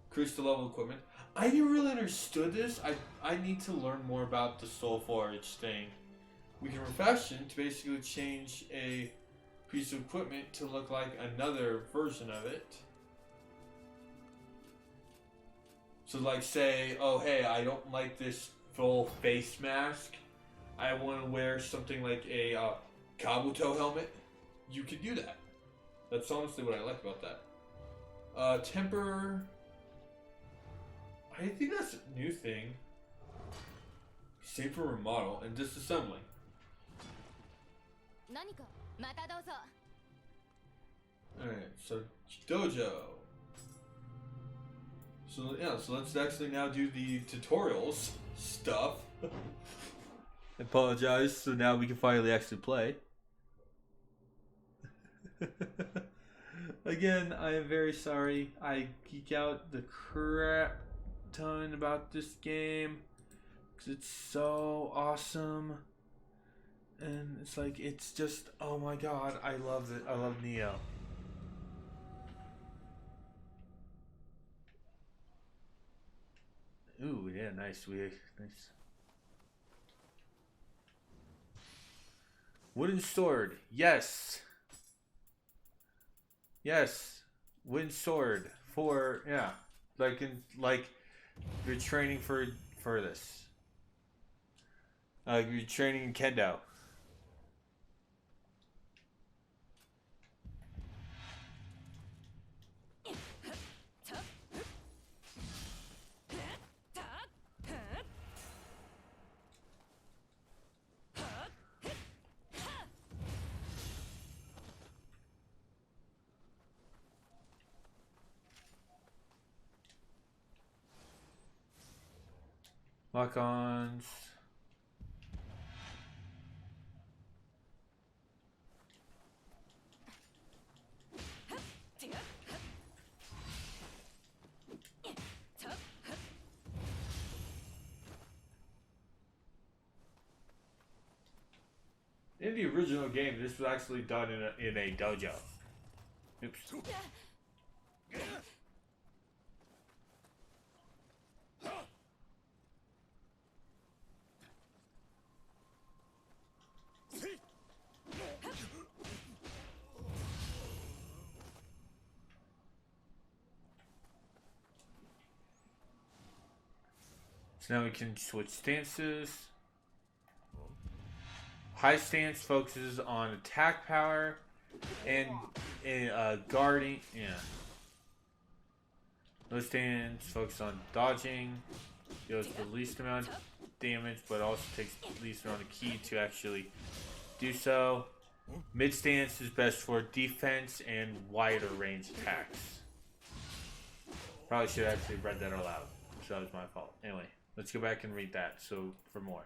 increase the level equipment. I never really understood this. I need to learn more about the soul forge thing. We can refashion to basically change a piece of equipment to look like another version of it. So like say, oh hey, I don't like this full face mask. I want to wear something like a Kabuto helmet. You can do that. That's honestly what I like about that. Temper. I think that's a new thing. Save for remodel and disassembly. Alright, so dojo. So yeah, so let's actually now do the tutorials stuff. I apologize, so now we can finally actually play. Again, I am very sorry. I geek out the crap ton about this game because it's so awesome. And it's like, it's just, oh my god, I love it. I love Neo. Ooh, yeah, nice. Nice. Wooden sword, yes. Yes, wooden sword for like you're training for this. You're training in kendo. Lock-ons. In the original game, this was actually done in a dojo. Oops. So now we can switch stances. High stance focuses on attack power and guarding. Yeah. Low stance focuses on dodging. Deals the least amount of damage, but also takes the least amount of ki to actually do so. Mid stance is best for defense and wider range attacks. Probably should have actually read that aloud, so that was my fault. Anyway, let's go back and read that. So for more.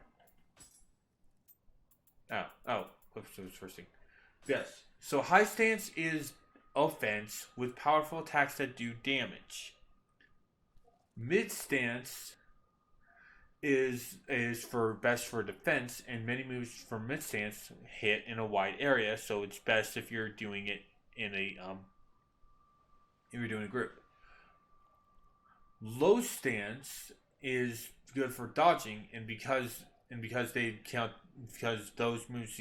Oops, it was first thing. Yes. So high stance is offense with powerful attacks that do damage. Mid stance is for best for defense, and many moves from mid stance hit in a wide area, so it's best if you're doing it in a if you're doing a group. Low stance is good for dodging, and because they count because those moves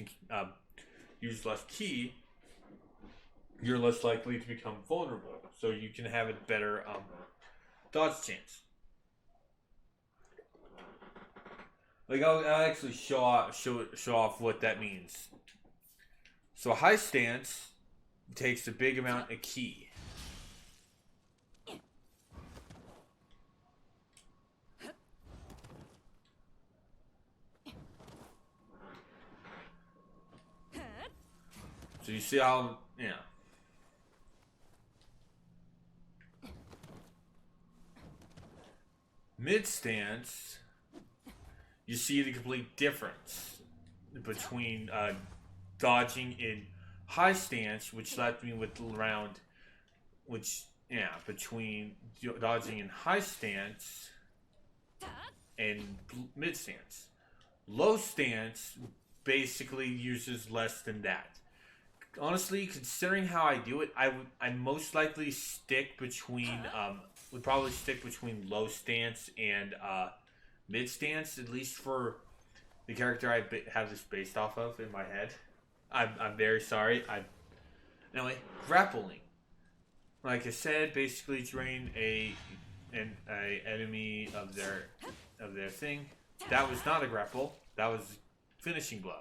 use less ki, you're less likely to become vulnerable. So you can have a better dodge chance. Like I'll actually show off what that means. So high stance takes a big amount of ki. So you see how, mid stance, you see the complete difference between dodging in high stance, which left me with around, between dodging in high stance and mid stance. Low stance basically uses less than that. Honestly, considering how I do it, I'd most likely stick between would probably stick between low stance and mid stance, at least for the character I have this based off of in my head. I'm very sorry. Anyway, grappling. Like I said, basically drain an enemy of their thing. That was not a grapple. That was finishing blow.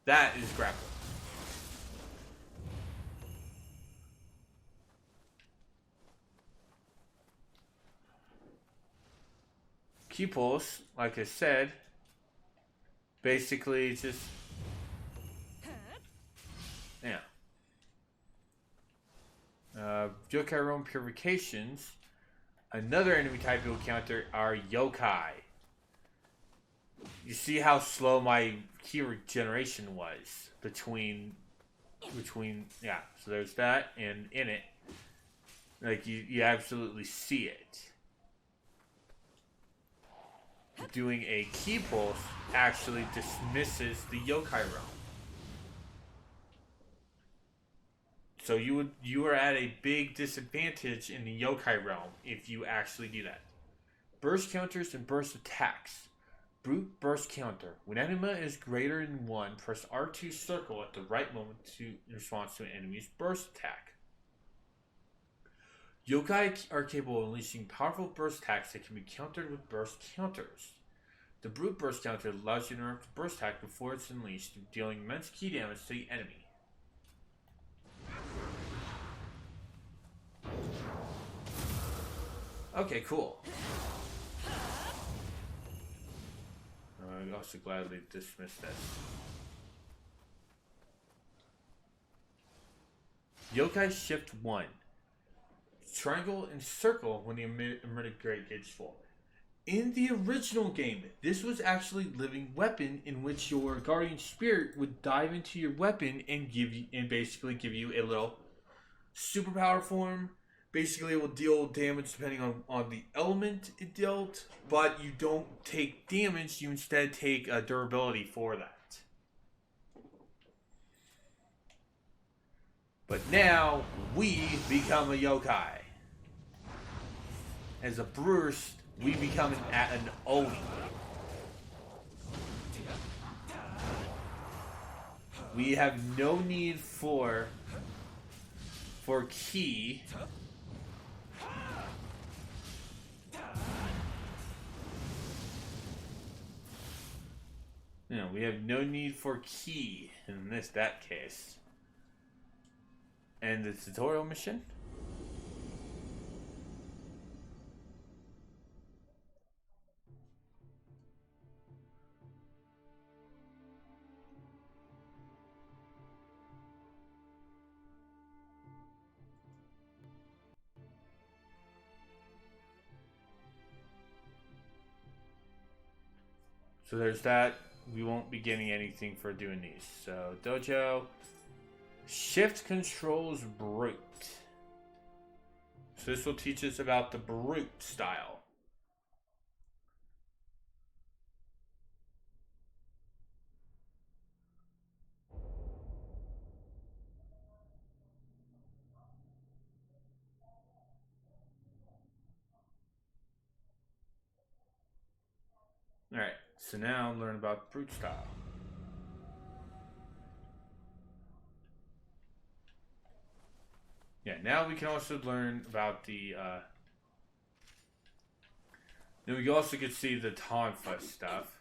That is grapple. Key pulse, like I said, basically just yokai realm purifications. Another enemy type you'll counter are yokai. You see how slow my key regeneration was between so there's that, and in it, like you absolutely see it. Doing a key pulse actually dismisses the yokai realm. So you are at a big disadvantage in the yokai realm if you actually do that. Burst counters and burst attacks. Brute burst counter. When enemy is greater than 1, press R2 circle at the right moment in response to an enemy's burst attack. Yokai are capable of unleashing powerful burst attacks that can be countered with burst counters. The brute burst counter allows you to interrupt the burst attack before it's unleashed, dealing immense key damage to the enemy. Okay, cool. I also gladly dismiss this. Yokai Shift 1. Triangle and circle when the emitted grade gets full. In the original game, this was actually living weapon in which your guardian spirit would dive into your weapon and basically give you a little superpower form. Basically, it will deal damage depending on the element it dealt, but you don't take damage, you instead take durability for that. But now, we become a yokai. As a burst, we become an Oni. We have no need for ki. No, we have no need for ki in that case. And the tutorial mission? So there's that. We won't be getting anything for doing these. So dojo. Shift controls brute. So this will teach us about the brute style. So now learn about brute style. Yeah, now we can also learn about the then we also get to see the Tonfa stuff.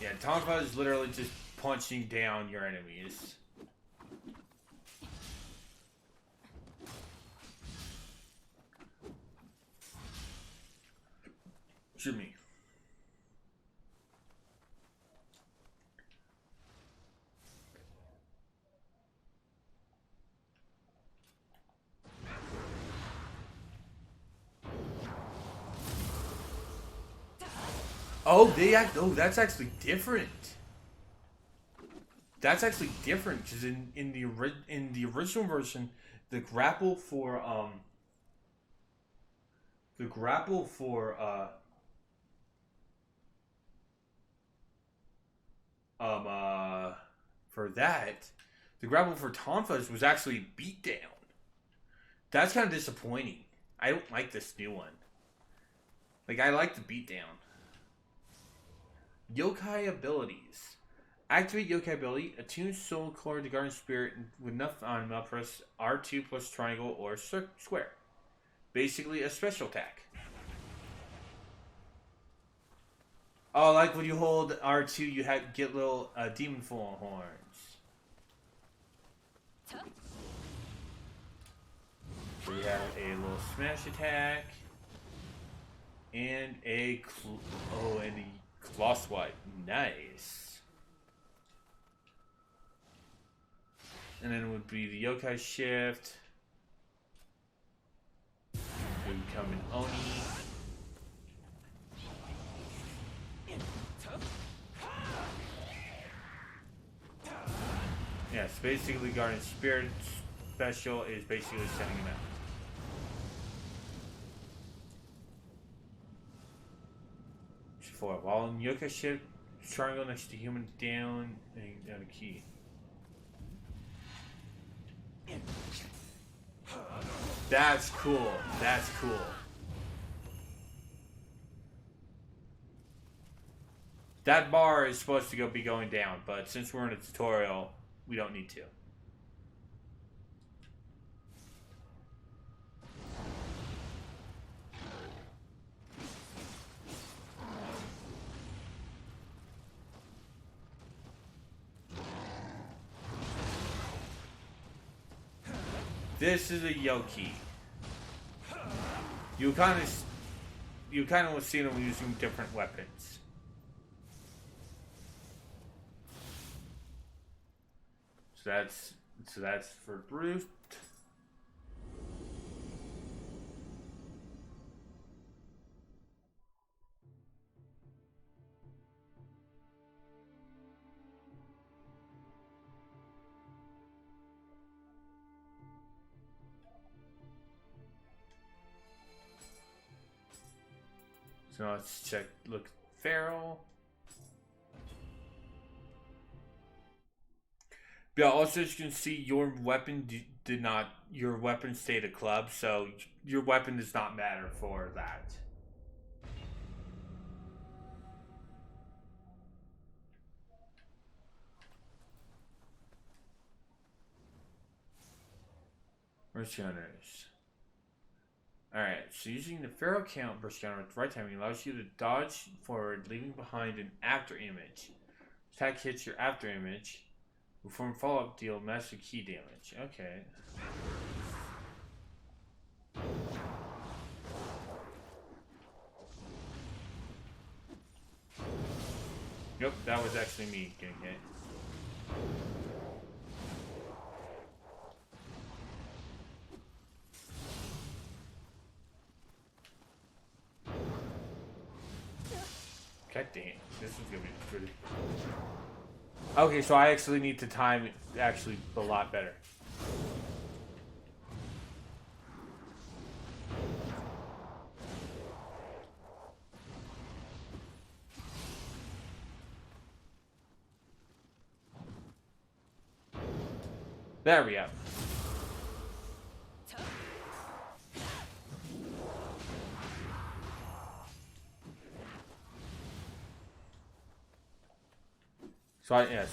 Yeah, Tonfa is literally just punching down your enemies. Jimmy. Oh, that's actually different. That's actually different because in the original version, the grapple for the grapple for that, the grapple for Tonfa's was actually beat down. That's kind of disappointing. I don't like this new one. Like, I like the beatdown. Yokai abilities. Activate Yokai ability. Attune Soul Core to Guardian Spirit with enough on press R2 plus triangle or square. Basically a special attack. Oh, like when you hold R2, you get little demon full horns. So we have a little smash attack. And a claw swipe. Nice. And then it would be the yokai shift. It would become an Oni. Yes, basically Guardian Spirit special is basically sending him out. While in yokai shift, triangle next to human down and down a key. That's cool. That's cool. That bar is supposed to be going down, but since we're in a tutorial, we don't need to. This is a Yoki. You kind of will see them using different weapons. So that's for Brute. So let's check. Look, Feral. Yeah. Also, as you can see, your weapon your weapon stayed a club, so your weapon does not matter for that. Burst counters. Alright, so using the Feral count burst counter with right timing allows you to dodge forward, leaving behind an after image. Attack hits your after image. Perform follow-up deal master key damage. Okay. Yep, that was actually me getting hit. God damn, this is gonna be pretty. Okay, so I actually need to time it actually a lot better. There we go.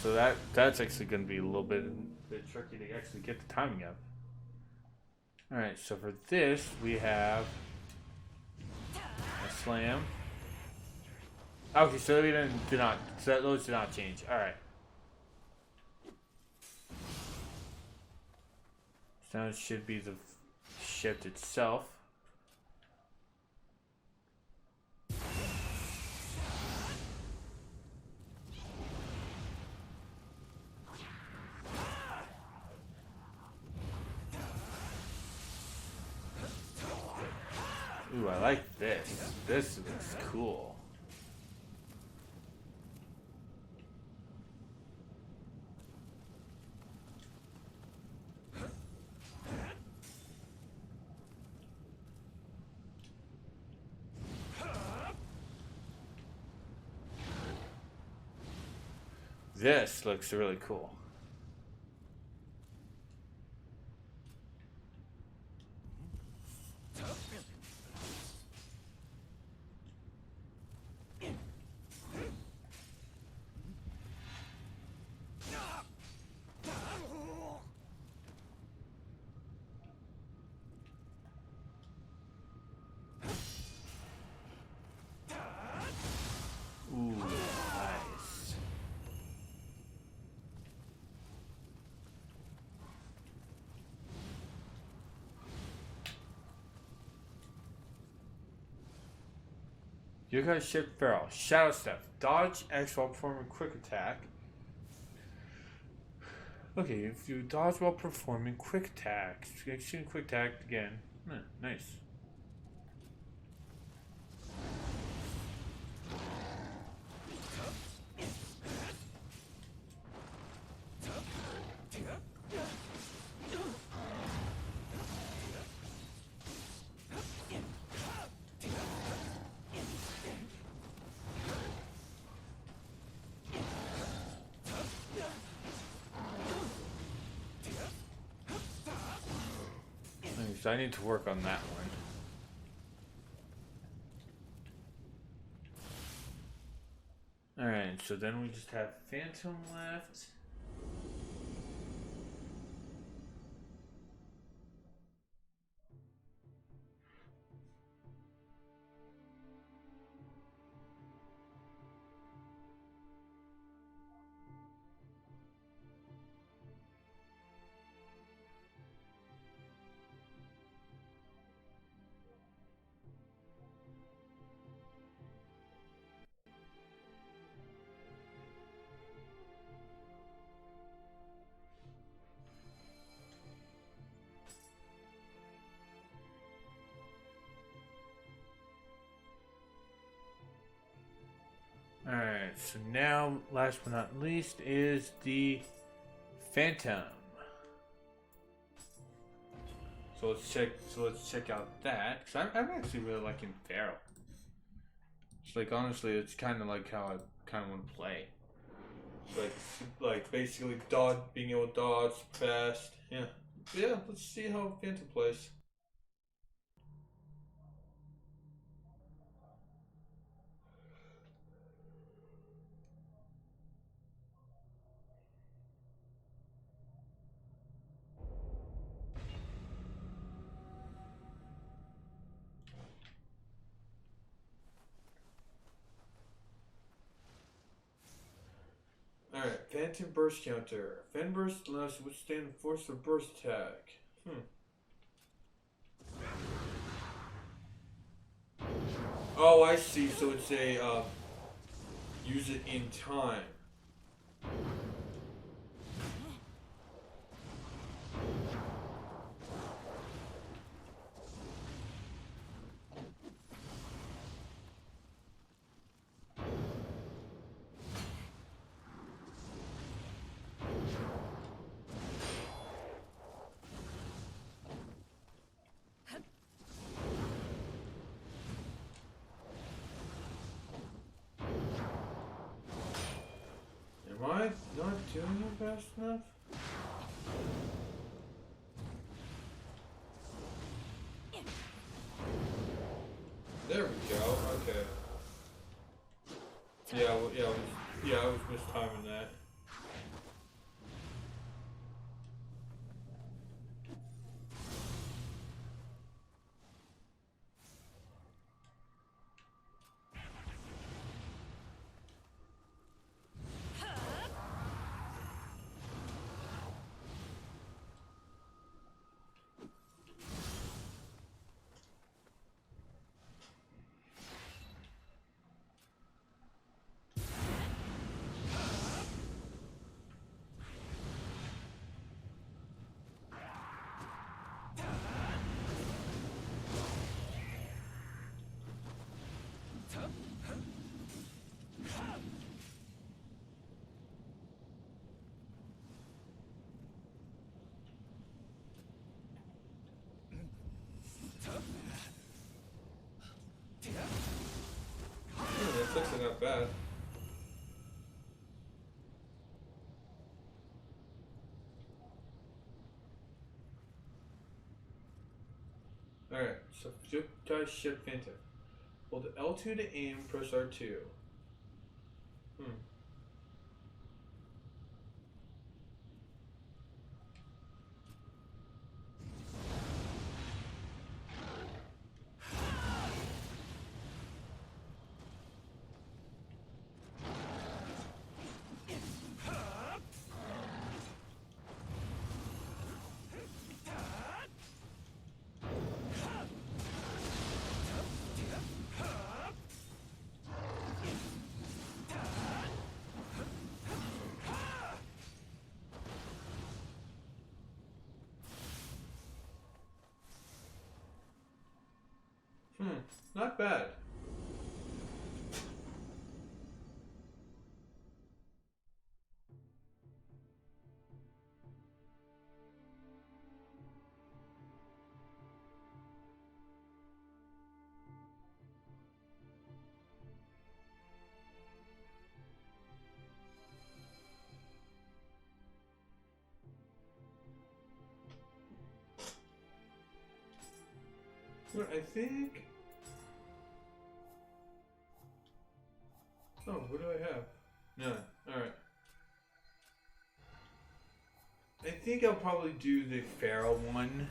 So that's actually going to be a little bit tricky to actually get the timing of. All right, so for this we have a slam. Okay, so we did not. So those did not change. All right. So now it should be the shift itself. Ooh, I like this. This looks cool. This looks really cool. Ooh, nice. You got shift barrel, shadow step, dodge X while performing quick attack. Okay, if you dodge while performing quick attacks, execute quick attack again. Nice. So I need to work on that one. Alright, so then we just have Phantom left. Alright, so now, last but not least, is the Phantom. So let's check out that. Cause I'm actually really liking Feral. It's like, honestly, it's kind of like how I kind of want to play. Like basically being able to dodge fast. Yeah. But yeah, let's see how Phantom plays. Alright, Phantom Burst Counter. Phantom Burst allows you to withstand the force of burst attack. Oh, I see. So it's a, use it in time. Am I not doing it fast enough? There we go. Okay. Yeah, I was mistiming that. actually not bad. Alright, so Yuyukirby ship Phantom. Hold L2 to aim, press R2. Not bad. I think... Oh, what do I have? None. Alright. I think I'll probably do the feral one.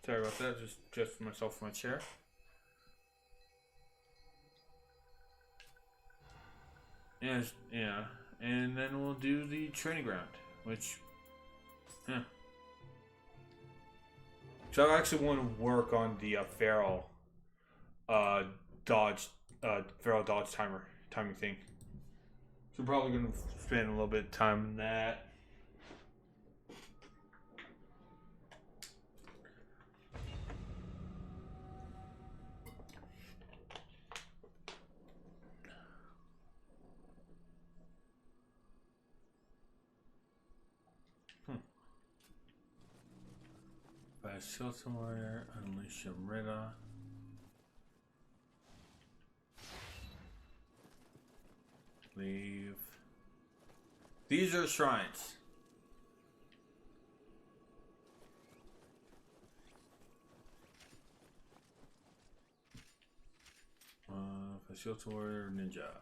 Sorry about that, just adjusted myself from my chair. Yes, yeah. And then we'll do the training ground, which... So I actually want to work on the feral dodge timing thing. So I'm probably going to spend a little bit of time on that. By Silton Warrior, Unleash Amrita. Leave. These are shrines. Silton Warrior Ninja.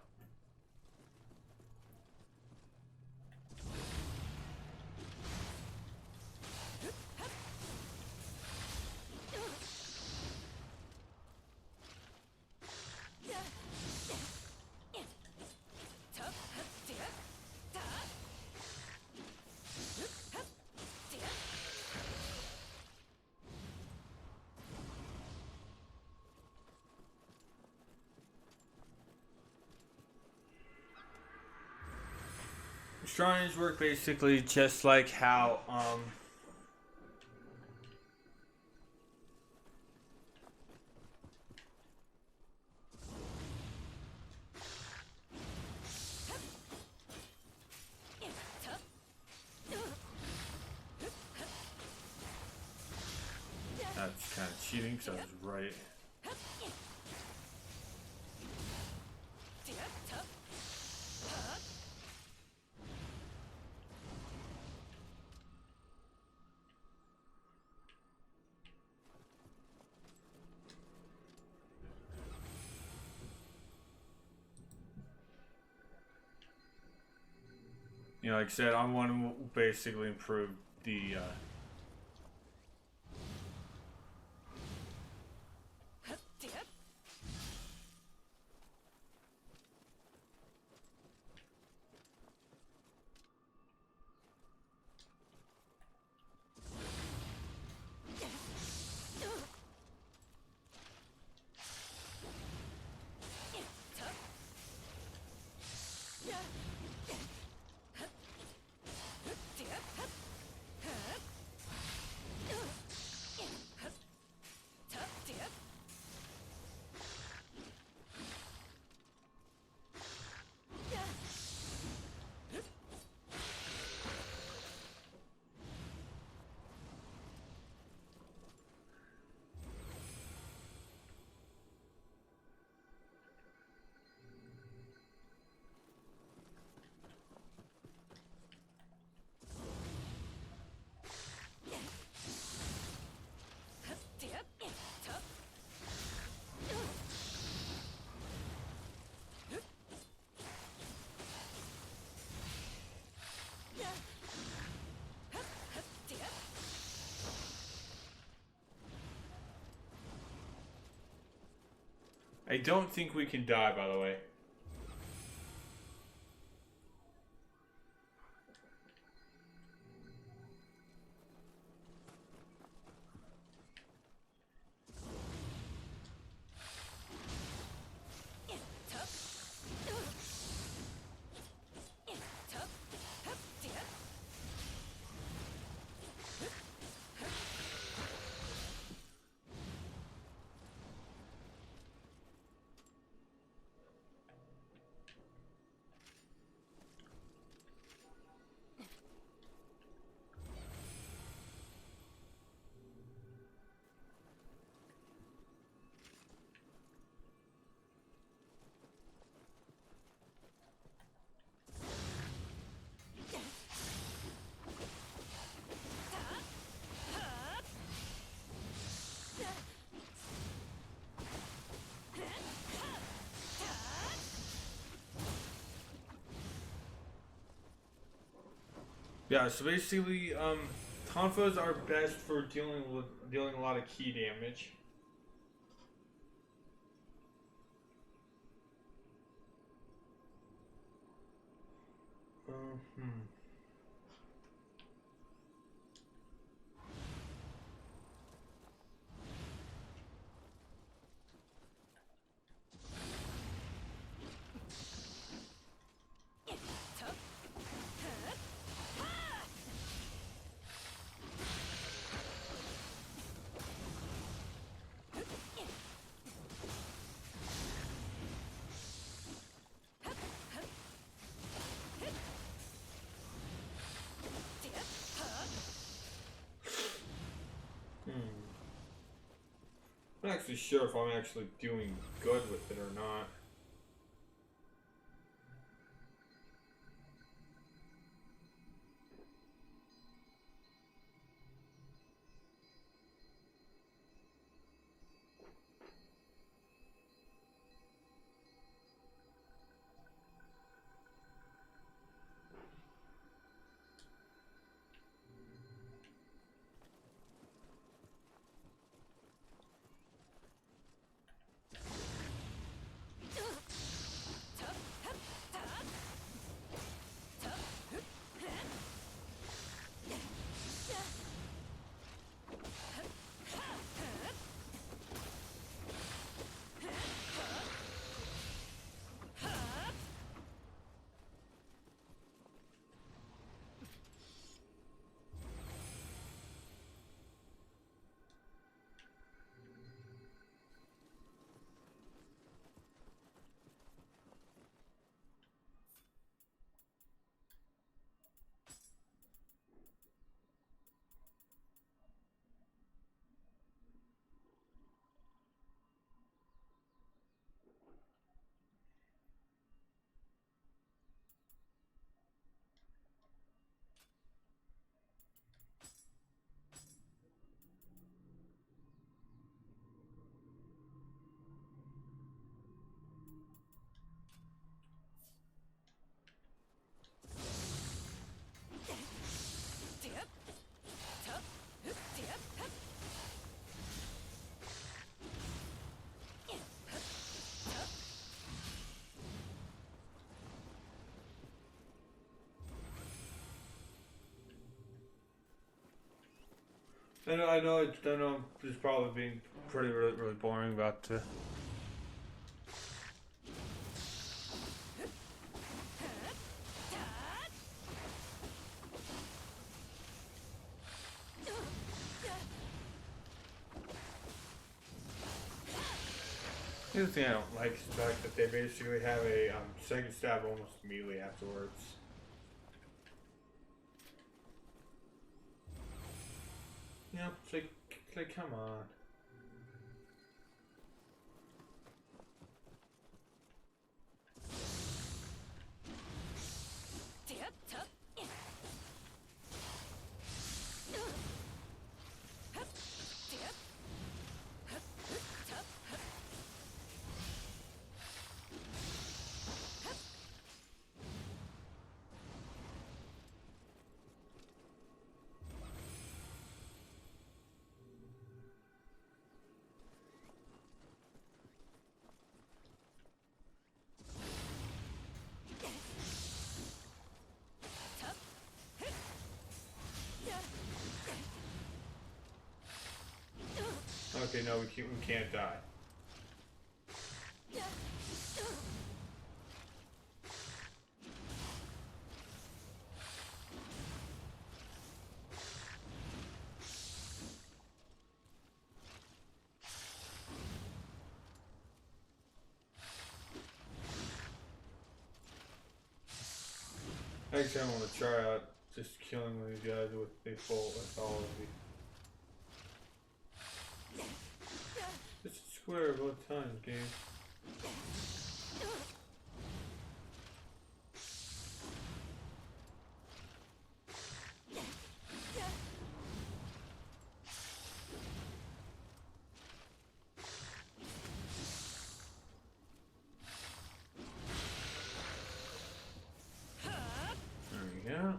Shrines work basically just like how that's kind of cheating, so I was right. You know, like I said, I want to basically improve the I don't think we can die, by the way. Yeah, so basically, Tonfas are best for dealing a lot of key damage. Hmm. I'm not actually sure if I'm actually doing good with it or not. I know, it's probably being really boring, but the other thing I don't like is the fact that they basically have a second stab almost immediately afterwards. You know, it's like come on. Okay, no, we can't die. Actually, I want to try out just killing these guys with a full authority. Just a square both times, game. Yeah.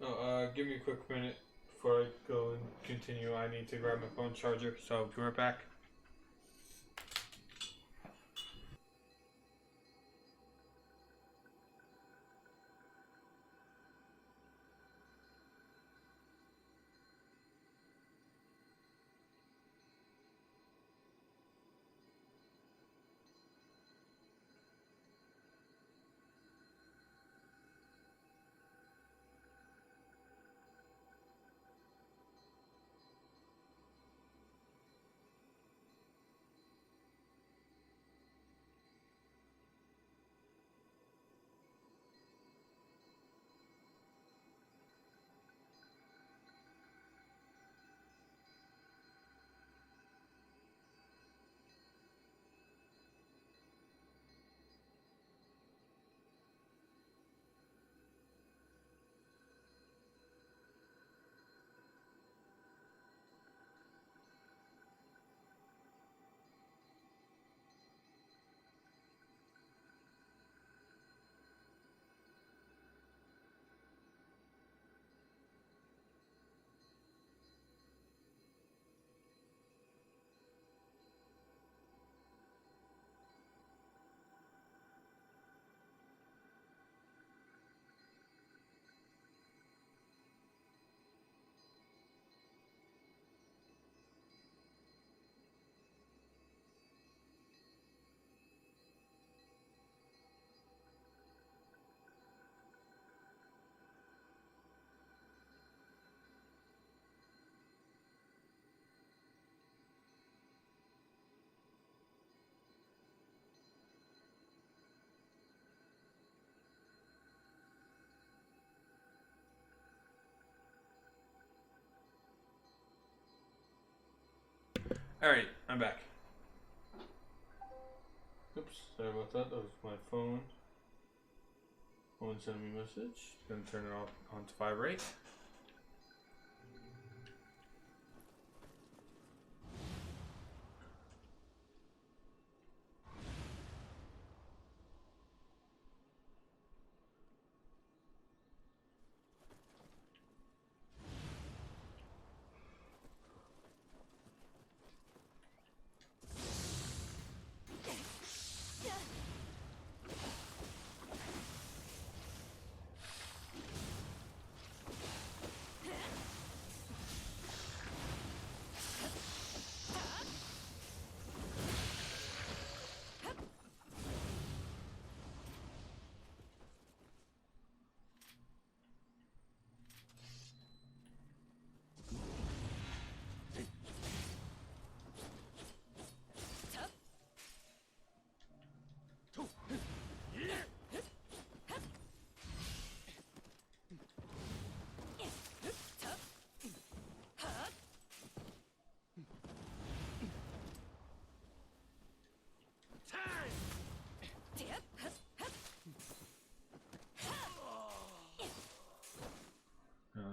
Oh, give me a quick minute before I go and continue. I need to grab my phone charger, so I'll be right back. Alright, I'm back. Oops, sorry about that. That was my phone. Phone sent me a message. Gonna turn it off onto vibrate.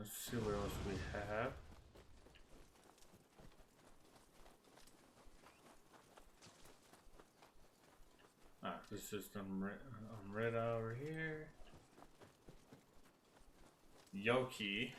Let's see what else we have. This is Amrita over here. Yoki.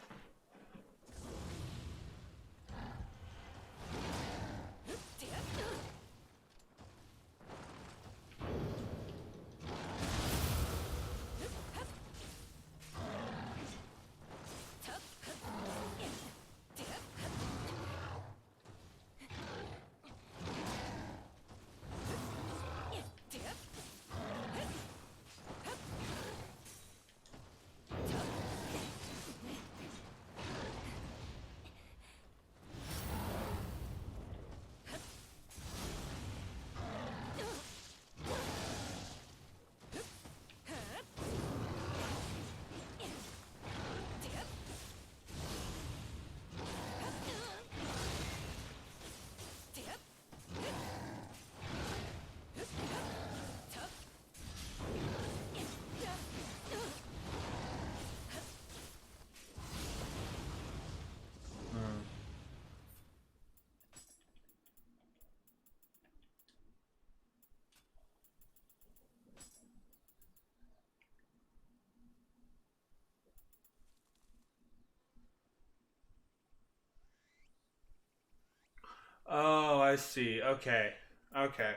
Oh, I see. Okay. Okay.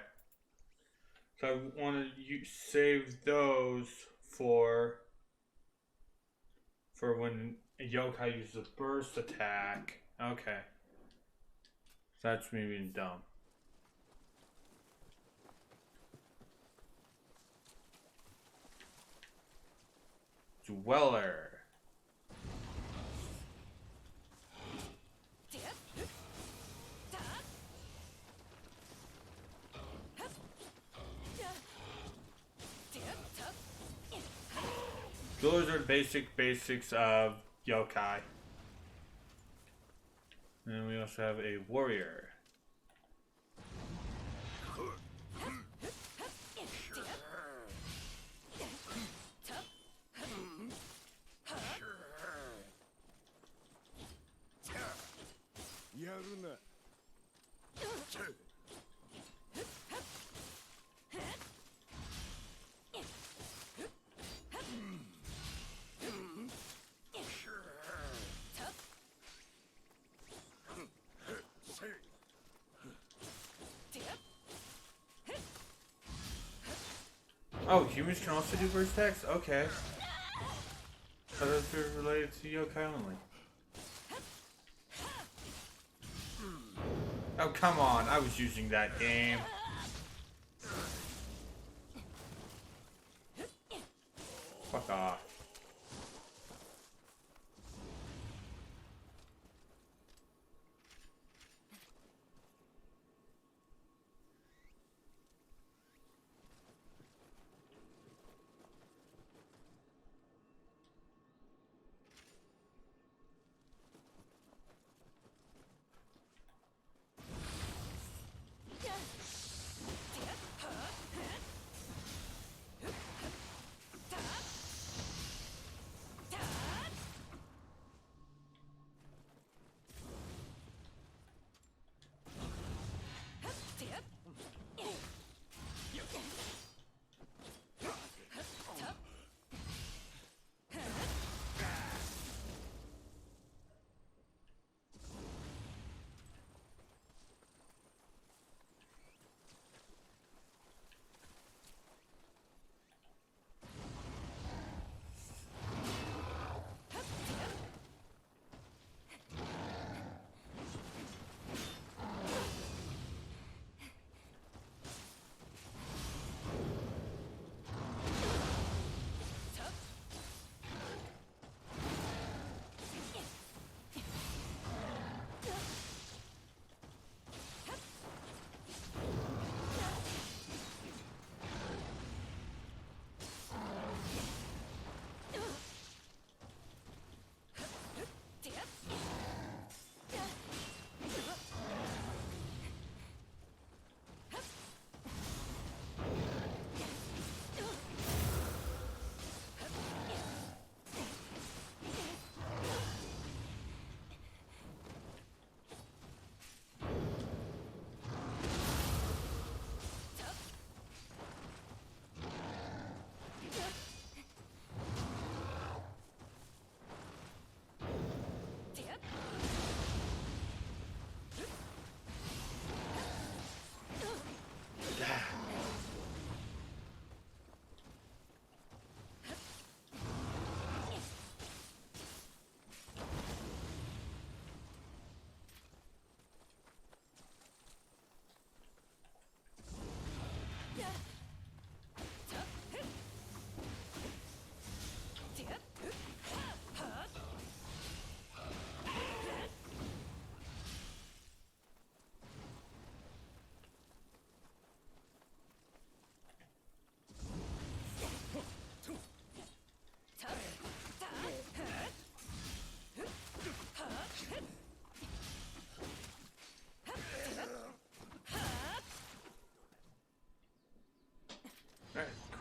So I want to save those for when Yokai uses a burst attack. Okay. That's me being dumb. Dweller. Those are basics of yokai. And then we also have a warrior. Oh, humans can also do burst attacks? Okay. I thought they're related to yokai only. Oh, come on. I was using that game. Fuck off.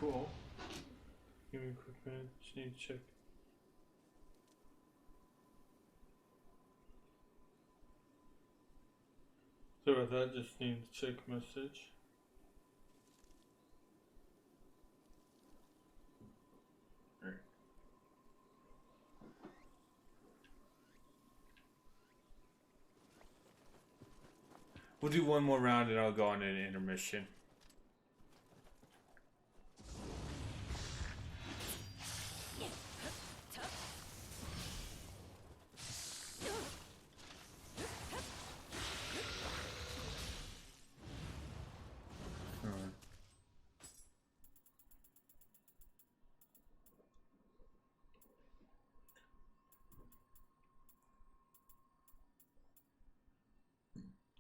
cool. Give me a quick minute. Just need to check. Sorry about that. Just need to check message. Alright. We'll do one more round and I'll go on an intermission.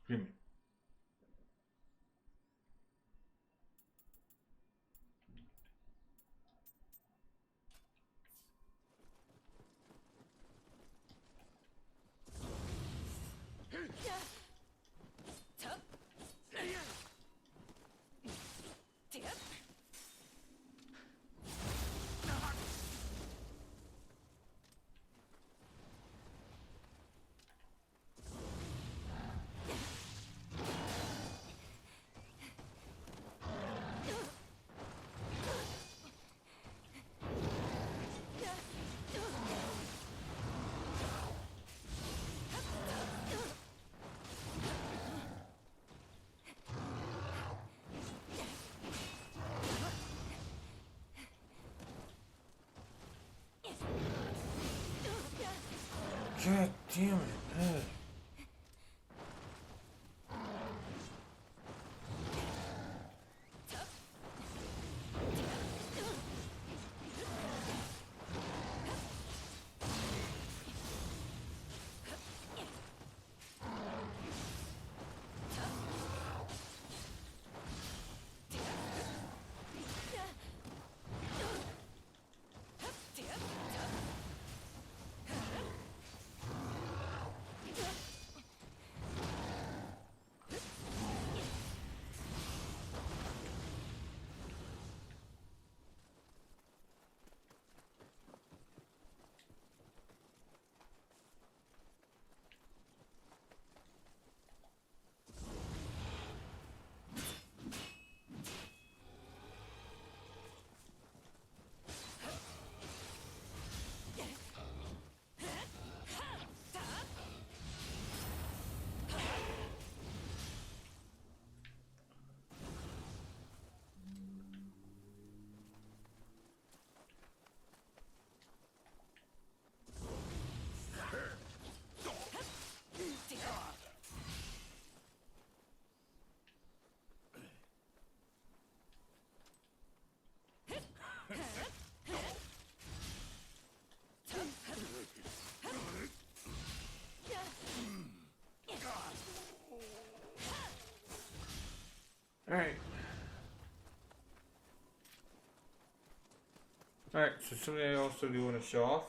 Give me. God damn it. Ugh. Alright. Alright, so something I also do want to show off.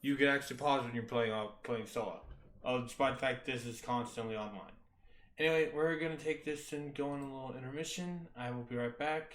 You can actually pause when you're playing solo. Despite the fact this is constantly online. Anyway, we're going to take this and go on a little intermission. I will be right back.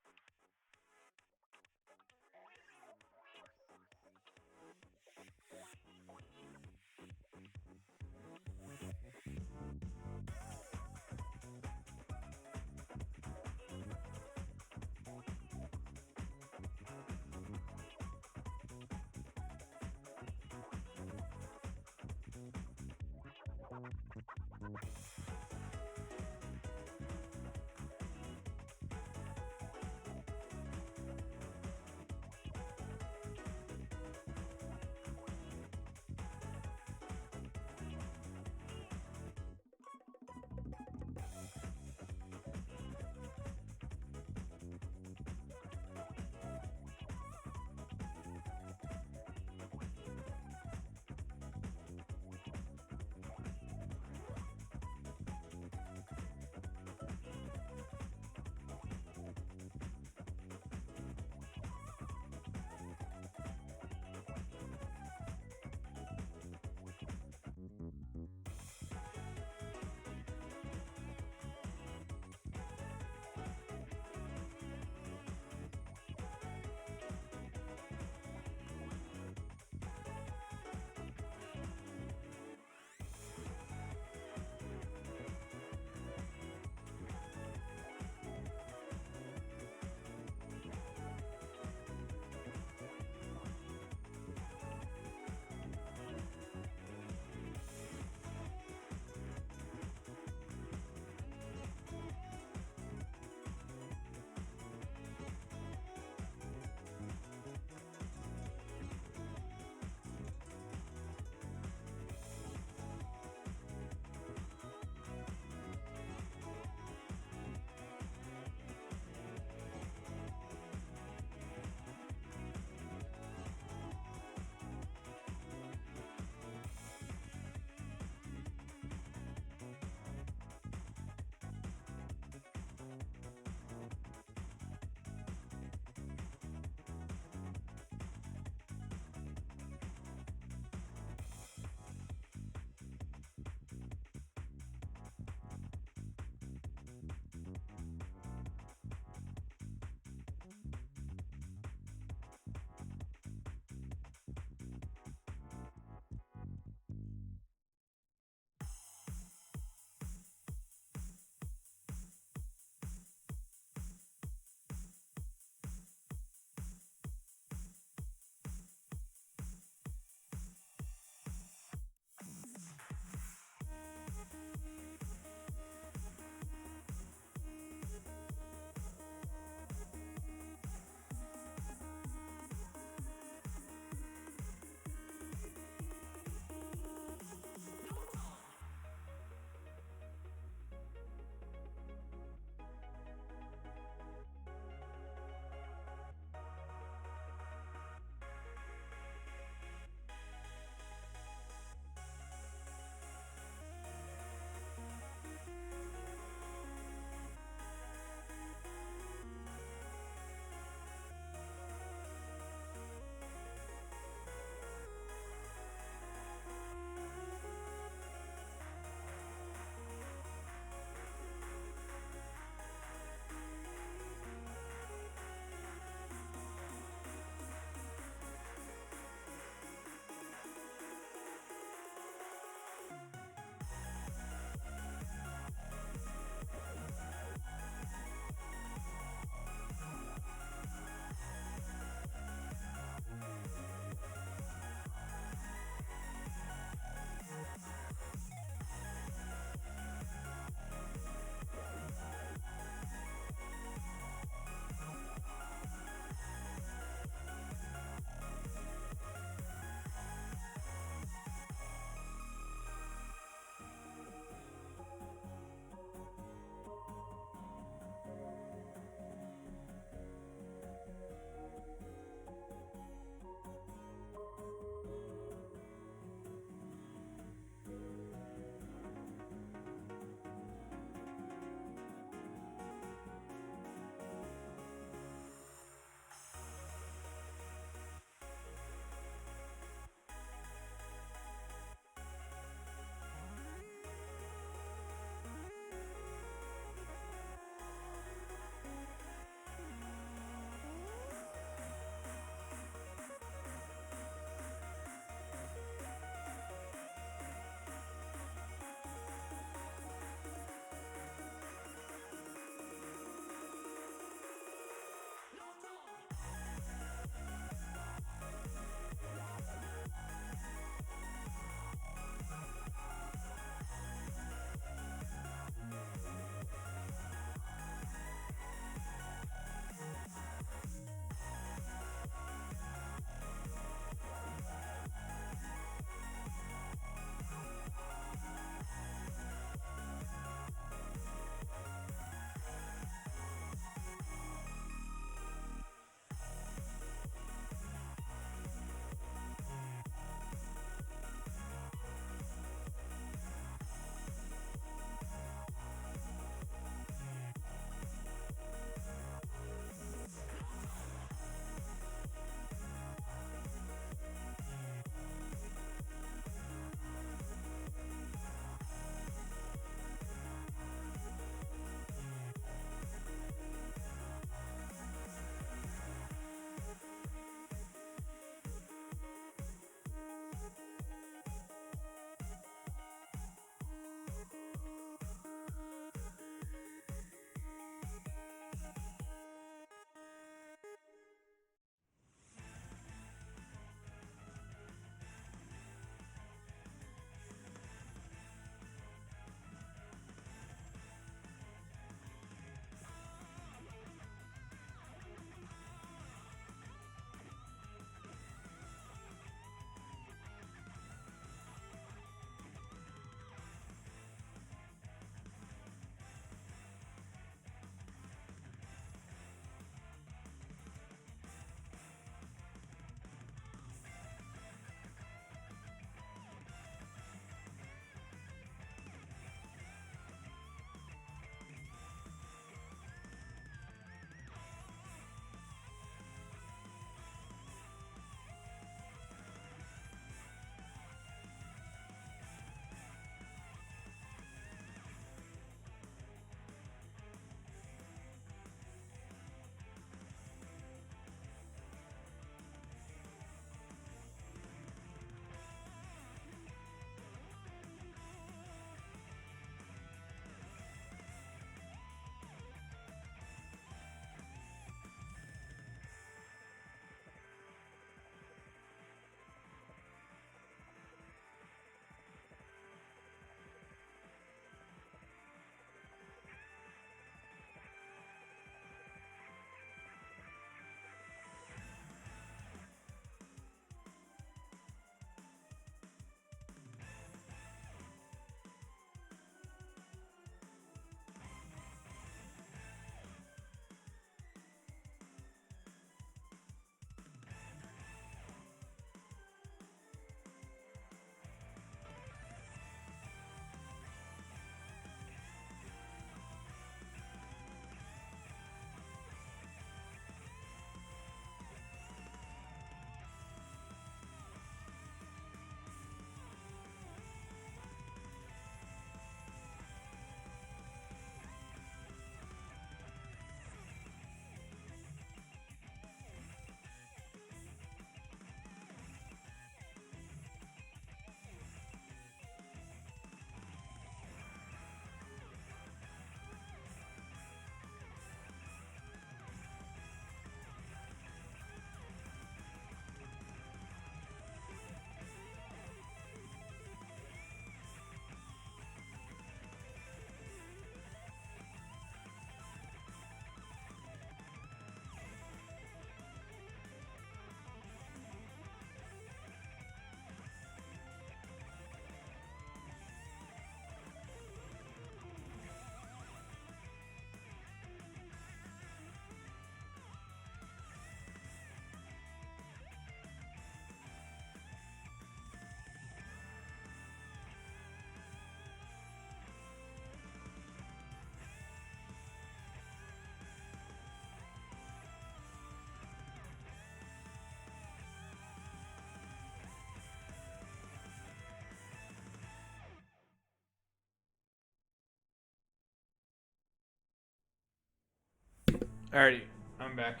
Alrighty, I'm back.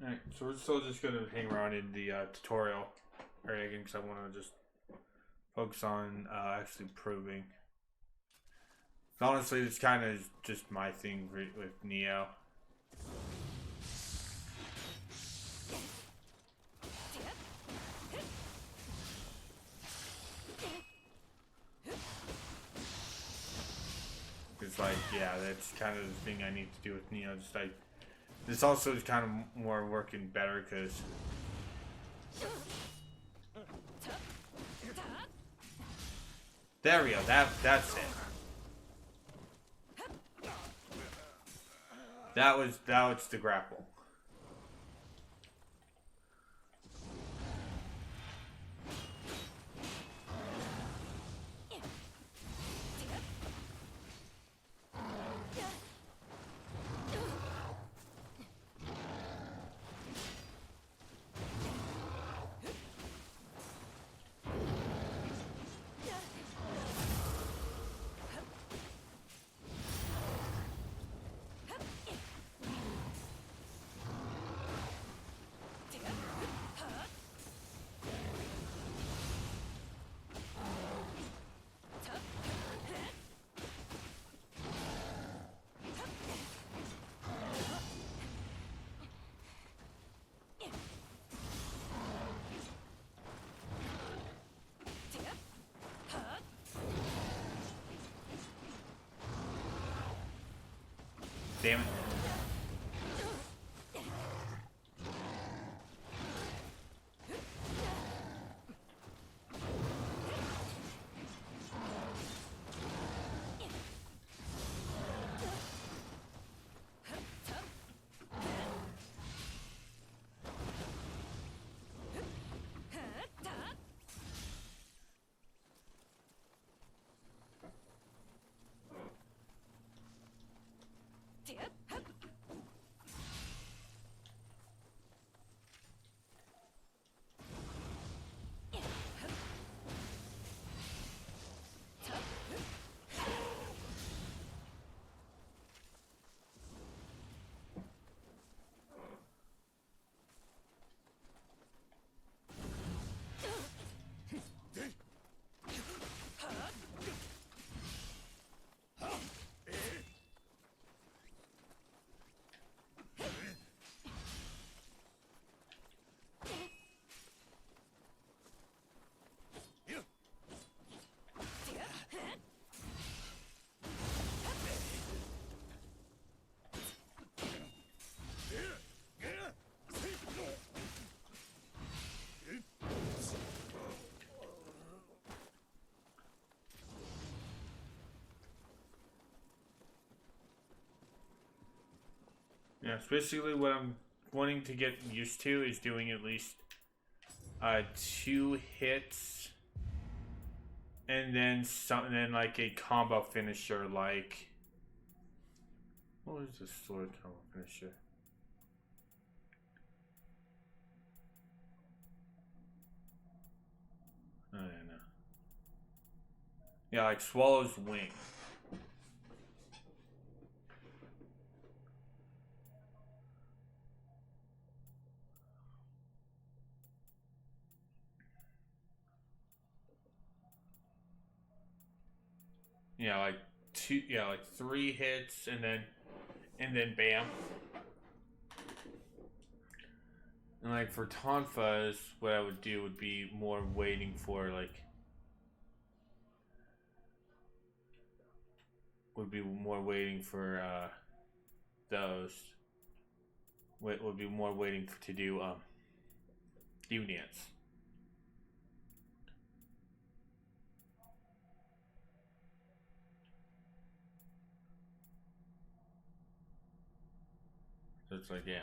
Alright, so we're still just gonna hang around in the tutorial area again because I want to just focus on actually proving. Honestly, it's kind of just my thing with Neo. It's like, yeah, that's kind of the thing I need to do with Neo. Just like, this also is kind of more working better because there we go. That's it. That was the grapple. Damn it. Yeah, it's basically what I'm wanting to get used to is doing at least 2 hits and then then like a combo finisher like what was the sword combo finisher? I don't know. Yeah, like Swallow's Wing. Yeah, like 3 hits and then bam. And like for Tonfas, what I would do would be more waiting for those. Would be more waiting to do units. So it's like, yeah.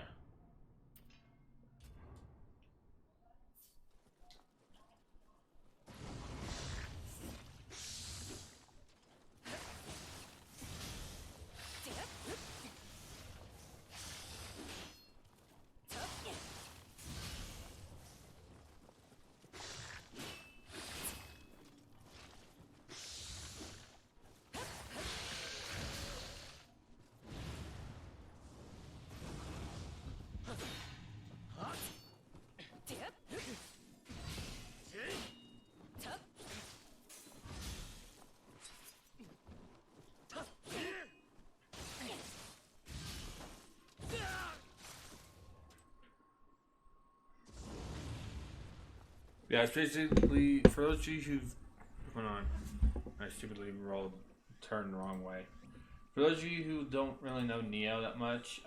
Yeah, it's basically for those of you who've hold on, I stupidly rolled turned the wrong way. For those of you who don't really know Neo that much,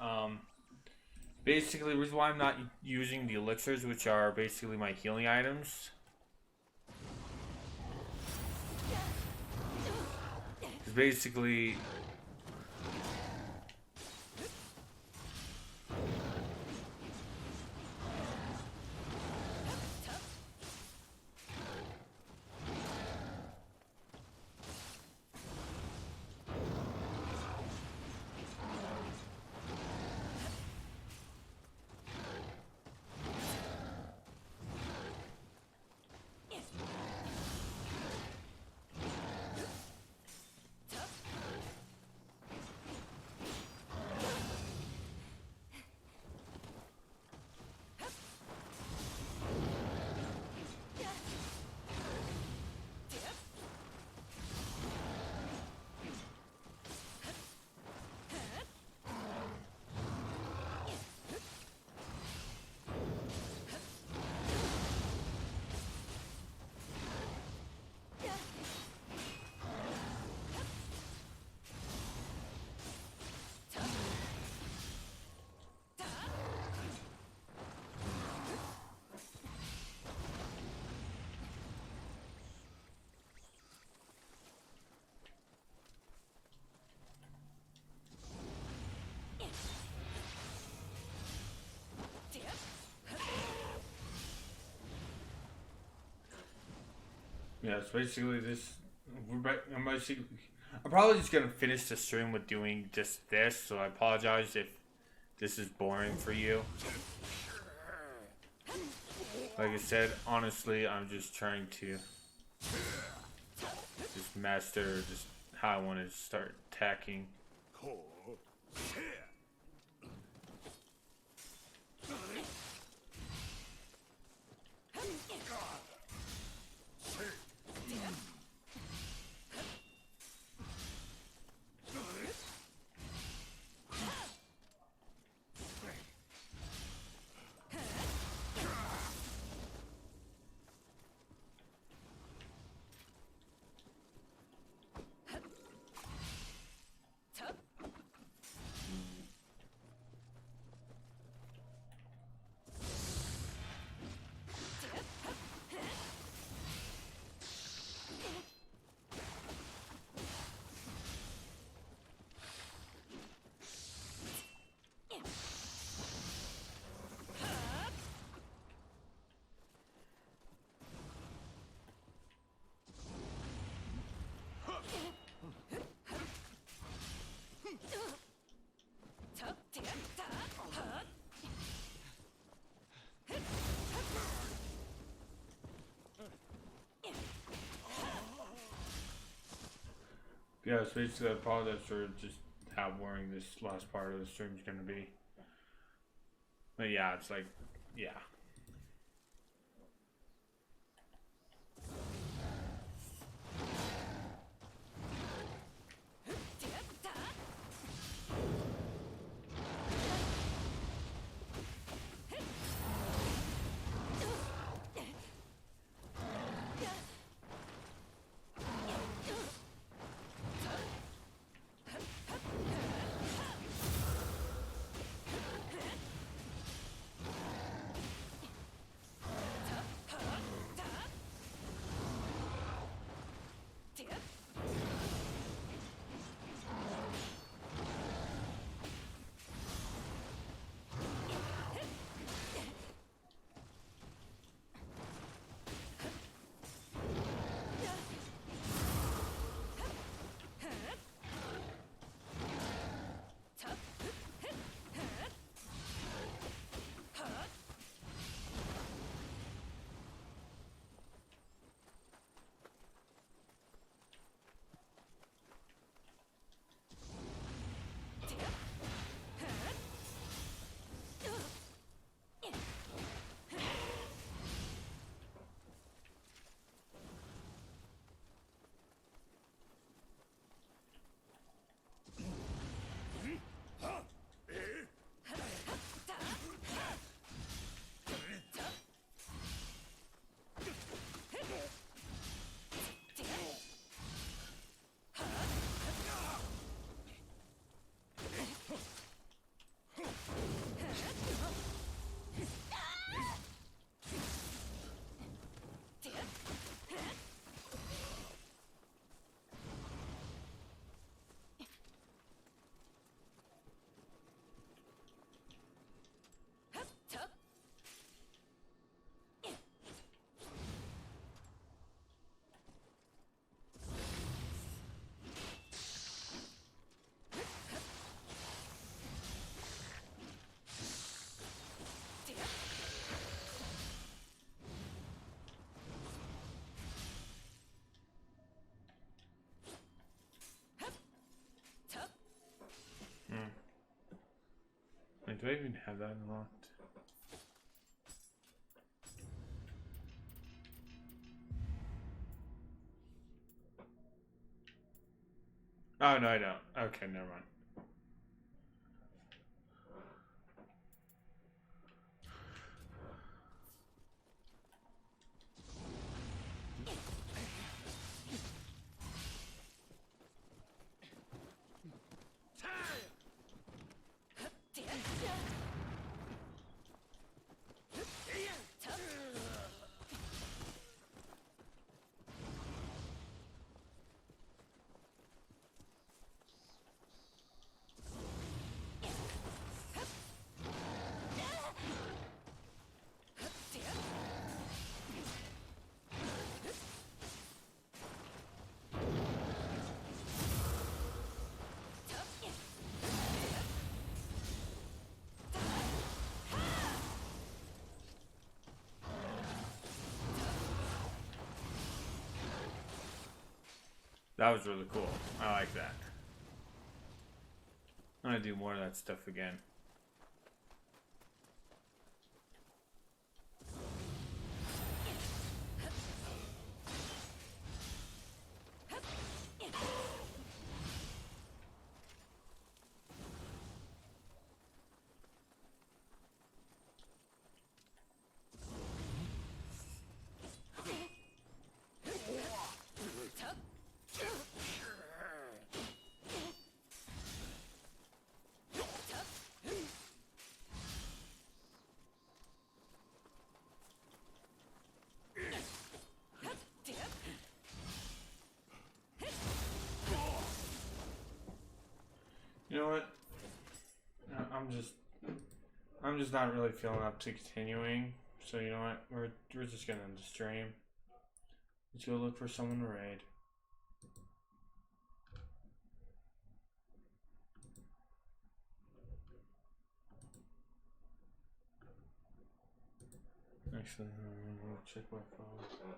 basically the reason why I'm not using the elixirs, which are basically my healing items, is basically yeah, it's basically this. I'm probably just gonna finish the stream with doing just this, so I apologize if this is boring for you. Like I said, honestly, I'm just trying to just master just how I want to start attacking. Yeah, so basically I apologize for just how boring this last part of the stream is going to be. But yeah, it's like, yeah. do I even have that unlocked? Oh, no, I don't. Okay, never mind. That was really cool. I like that. I'm gonna do more of that stuff again. You know what? I'm just not really feeling up to continuing. So you know what? We're just gonna end the stream. Let's go look for someone to raid. Actually, I'll check my phone.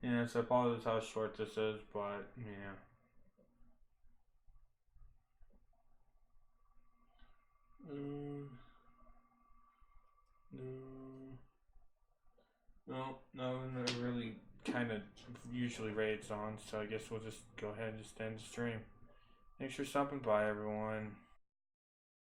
Yeah, so I apologize how short this is, but yeah. No, really kind of usually raids on, so I guess we'll just go ahead and just end the stream. Thanks for stopping by, everyone.